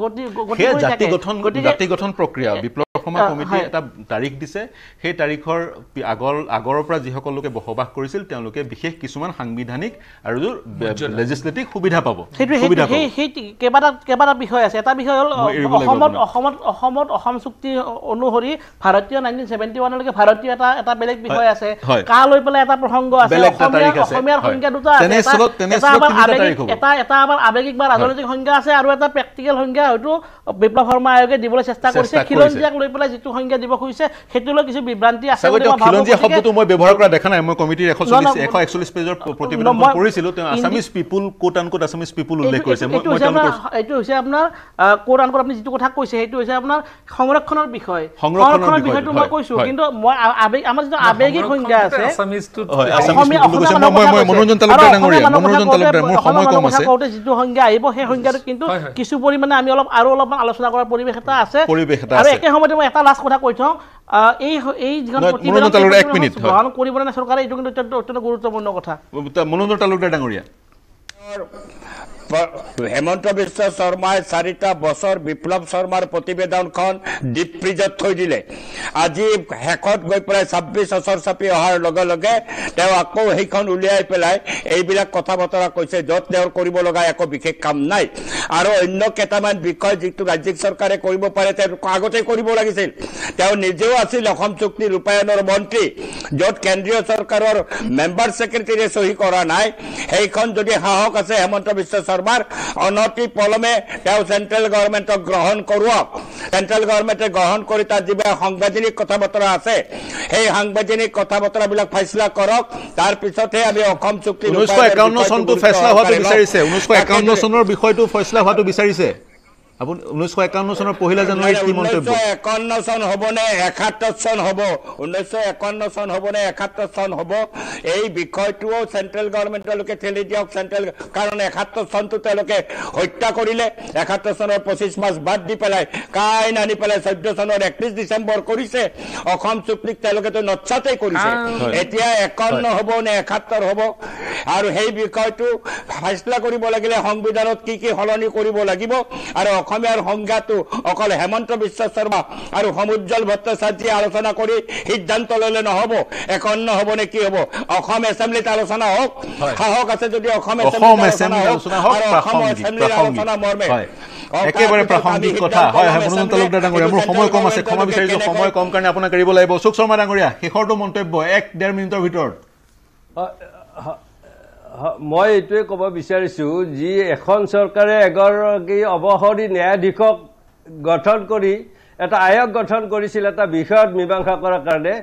গতি জাতি গঠন প্ৰক্ৰিয়া বিপ্লৱ শৰ্মা কমিটি এটা তাৰিখ দিছে সেই তাৰিখৰ আগৰৰ পৰা যিসকল লোকে বসবাস কৰিছিল তেওঁলোকে বিশেষ কিছুমান সাংবিধানিক আৰু লেজিসলেটিভ সুবিধা পাব সেই কেইবাটা বিষয় আছে এটা বিষয় হ'ল অসমত অসম চুক্তি অনুসৰি ভাৰতীয় 1971 লৈকে ভাৰতীয় এটা বেলেগ বিষয় আছে কা লৈ পেলাই এটা প্ৰসংগ আছে অসমীয়াৰ সংজ্ঞা দুটা আছে এটা আমাৰ আবেগিক বা ৰাজনৈতিক সংজ্ঞা আছে আৰু এটা প্ৰেক্টিকেল সংজ্ঞা হয়তো বিপ্লৱ শৰ্মা আয়োগে দিবলৈ চেষ্টা কৰিছে খিলঞ্জীয়াক লৈ পেলাই যিটো সংজ্ঞা দিব খুজিছে সেইটোলৈ কিছু বিভ্ৰান্তি আছে বুলি মই ভাবো খিলঞ্জীয়া শব্দটো মই ব্যৱহাৰ কৰা দেখা নাই মই কমিটিৰ 141 পেজৰ প্ৰতিবেদন পঢ়িছিলো তেওঁ আসামিজ পিপল কোট আনকোট আসামিজ পিপল উল্লেখ কৰিছে এইটো হৈছে আপোনাৰ কোট আনকোট আপুনি যিটো কথা কৈছে সেইটো হৈছে আপোনাৰ সংৰক্ষণৰ বিষয়টো মই কৈছো কিন্তু মই আমাৰ যিটো আবেগিক সংজ্ঞা আছে মই মনোৰঞ্জন তালুকদাৰ ডাঙৰীয়া মোৰ সময় কম আছে যিটো সংজ্ঞা আহিব সেই সংজ্ঞাটো কিন্তু কিছু পৰিমাণে আমি অলপমান আলোচনা কৰাৰ পৰিৱেশ এটা আছে আৰু একে সময়তে মই এটা লাষ্ট কথা কৈ থওঁ এই যিখন গ্ৰহণ কৰিব নে চৰকাৰে এইটো কিন্তু অত্যন্ত গুৰুত্বপূৰ্ণ কথা মনোৰঞ্জন তালুকদাৰ ডাঙৰীয়া হেমন্ত বিশ্ব শৰ্মাই 4টা বছৰ বিপ্লৱ শৰ্মাৰ প্ৰতিবেদনখন ডিপ ফ্ৰিজত থৈ দিলে আজি হেকত গৈ পেলাই 26 বছৰ চাপি অহাৰ লগে লগে তেওঁ আকৌ সেইখন উলিয়াই পেলাই এইবিলাক কথা বতৰা কৈছে য'ত তেওঁৰ কৰিব লগা একো বিশেষ কাম নাই আৰু অন্য কেইটামান বিষয় যিটো ৰাজ্যিক চৰকাৰে কৰিব পাৰে তেওঁ আগতে কৰিব লাগিছিল তেওঁ নিজেও আছিল অসম চুক্তি ৰূপায়ণৰ মন্ত্ৰী য'ত কেন্দ্ৰীয় চৰকাৰৰ মেম্বাৰ সেক্ৰেটাৰীয়ে সহি কৰা নাই সেইখন যদি সাহস আছে হেমন্ত বিশ্ব শৰ্মাৰ অনতি পলমে তেওঁ চেন্ট্ৰেল গভৰ্ণমেণ্টক গ্ৰহণ কৰোৱাক চেন্ট্ৰেল গভৰ্ণমেণ্টে গ্ৰহণ কৰি তাত যিবিলাক সাংবিধানিক কথা বতৰা আছে সেই সাংবিধানিক কথা বতৰাবিলাক ফেছলা কৰক তাৰ পিছতহে আমি অসম চুক্তি 1951 চনটো ফেছলা হোৱাটো বিচাৰিছে 1951 চনৰ বিষয়টো ফেছলা হোৱাটো বিচাৰিছে আপুনি 1951 চনৰ 1 জানুৱাৰীত কি মন্তব্য 1951 চন হ'ব নে 71 চন হ'ব 1951 চন হ'ব নে 71 চন হ'ব এই বিষয়টোও চেন্ট্ৰেল গভৰ্ণমেণ্টৰ লোকে ঠেলি দিয়ক চেন্ট্ৰেল কাৰণ 71 চনটো তেওঁলোকে হত্যা কৰিলে 71 চনৰ 25 মাৰ্চ বাদ দি পেলাই কাইন আনি পেলাই 14 চনৰ 31 ডিচেম্বৰ কৰিছে অসম চুক্তিক তেওঁলোকেতো নচ্ছাতেই কৰিছে এতিয়া 51 হ'ব নে 71 হ'ব আৰু সেই বিষয়টো ফেছলা কৰিব লাগিলে সংবিধানত কি কি সলনি কৰিব লাগিব আৰু অসমীয়াৰ সংজ্ঞাটো অকল হেমন্ত বিশ্ব শৰ্মা আৰু সমুজ্জ্বল ভট্টাচাৰ্যই আলোচনা কৰি সিদ্ধান্ত ল'লে নহ'ব 51 হ'ব নে কি হ'ব অসম এছেম্বলিত আলোচনা হওক সাহস আছে যদি অসম এছেম্বলিত আলোচনা হওক আৰু অসম এছেম্বলিৰ আলোচনা মৰ্মে একেবাৰে প্ৰাসংগিক কথা হয় মনোৰঞ্জন তালুকদাৰ ডাঙৰীয়া মোৰ সময় কম আছে ক্ষমা বিচাৰিছো সময় কম কাৰণে আপোনাক এৰিব লাগিব অশোক শৰ্মা ডাঙৰীয়া শেষৰটো মন্তব্য 1.5 মিনিটৰ ভিতৰত মই এইটোৱে ক'ব বিচাৰিছোঁ যি এখন চৰকাৰে এগৰাকী অৱসৰী ন্যায়াধীশক গঠন কৰি এটা আয়োগ গঠন কৰিছিল এটা বিষয়ত মীমাংসা কৰাৰ কাৰণে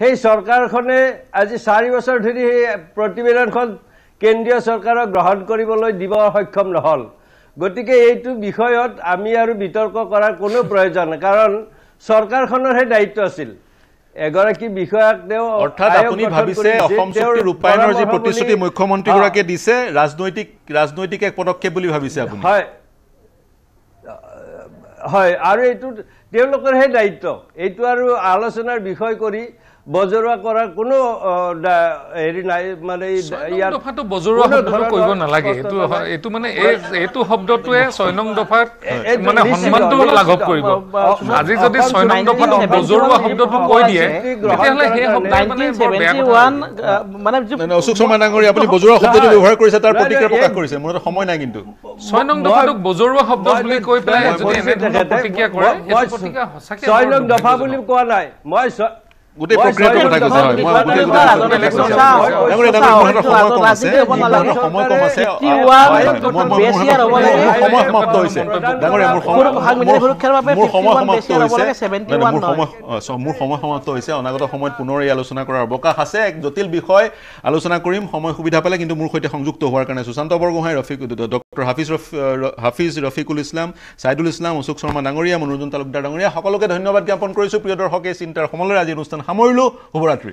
সেই চৰকাৰখনে আজি 4 বছৰ ধৰি সেই প্ৰতিবেদনখন কেন্দ্ৰীয় চৰকাৰক গ্ৰহণ কৰিবলৈ দিব সক্ষম নহ'ল গতিকে এইটো বিষয়ত আমি আৰু বিতৰ্ক কৰাৰ কোনো প্ৰয়োজন নাই কাৰণ চৰকাৰখনৰ সেই দায়িত্ব আছিল এগৰাকী বিষয়াক তেওঁ অৰ্থাৎ আপুনি ভাবিছে অসম চুক্তি ৰূপায়ণৰ যি প্ৰতিশ্ৰুতি মুখ্যমন্ত্ৰীগৰাকীয়ে দিছে ৰাজনৈতিক এক পদক্ষেপ বুলি ভাবিছে আপুনি হয় হয় আৰু এইটো তেওঁলোকৰ সেই দায়িত্ব এইটো আৰু আলোচনাৰ বিষয় কৰি বজৰুৱা কৰাৰ কোনো হেৰি নাই মানে ইয়াৰ দফাটো বজৰুৱা শব্দটো কৰিব নালাগে এইটো মানে এইটো শব্দটোৱে 6 নং দফাত মানে সন্মানটো লাঘৱ কৰিব আজি যদি 6 নং দফাত বজৰুৱা শব্দটো কৈ দিয়ে তেতিয়াহ'লে সেই শব্দ মানে 1971 মানে অশোক শৰ্মা ডাঙৰীয়া আপুনি বজৰুৱা শব্দটো ব্যৱহাৰ কৰিছে তাৰ প্ৰতিক্ৰিয়া প্ৰকাশ কৰিছে মোৰ সময় নাই কিন্তু 6 নং দফাটোক বজৰুৱা শব্দ বুলি কৈ পেলাই যদি এনে ধৰণৰ প্ৰতিক্ৰিয়া কৰে এই প্ৰতিক্ৰিয়া সঁচাকৈ 6 নং দফা বুলি কোৱা নাই মই গোটেই প্ৰক্ৰিয়াটোৰ কথা কৈছে হয় মই সময় কম আছে সময় সমাপ্ত হৈছে ডাঙৰীয়া মোৰ সময় সমাপ্ত হৈছে অনাগত সময়ত পুনৰ এই আলোচনা কৰাৰ অৱকাশ আছে এক জটিল বিষয় আলোচনা কৰিম সময় সুবিধা পালে কিন্তু মোৰ সৈতে সংযুক্ত হোৱাৰ কাৰণে সুশান্ত বৰগোহাঁই ডক্টৰ হাফিজ ৰফিকুল ইছলাম ছাইদুল ইছলাম অশোক শৰ্মা ডাঙৰীয়া মনোৰঞ্জন তালুকদাৰ ডাঙৰীয়া সকলোকে ধন্যবাদ জ্ঞাপন কৰিছোঁ প্ৰিয় দৰ্শক এই চিন্তাৰ সমলৈ আজি অনুষ্ঠান সামৰিলোঁ শুভৰাত্ৰি।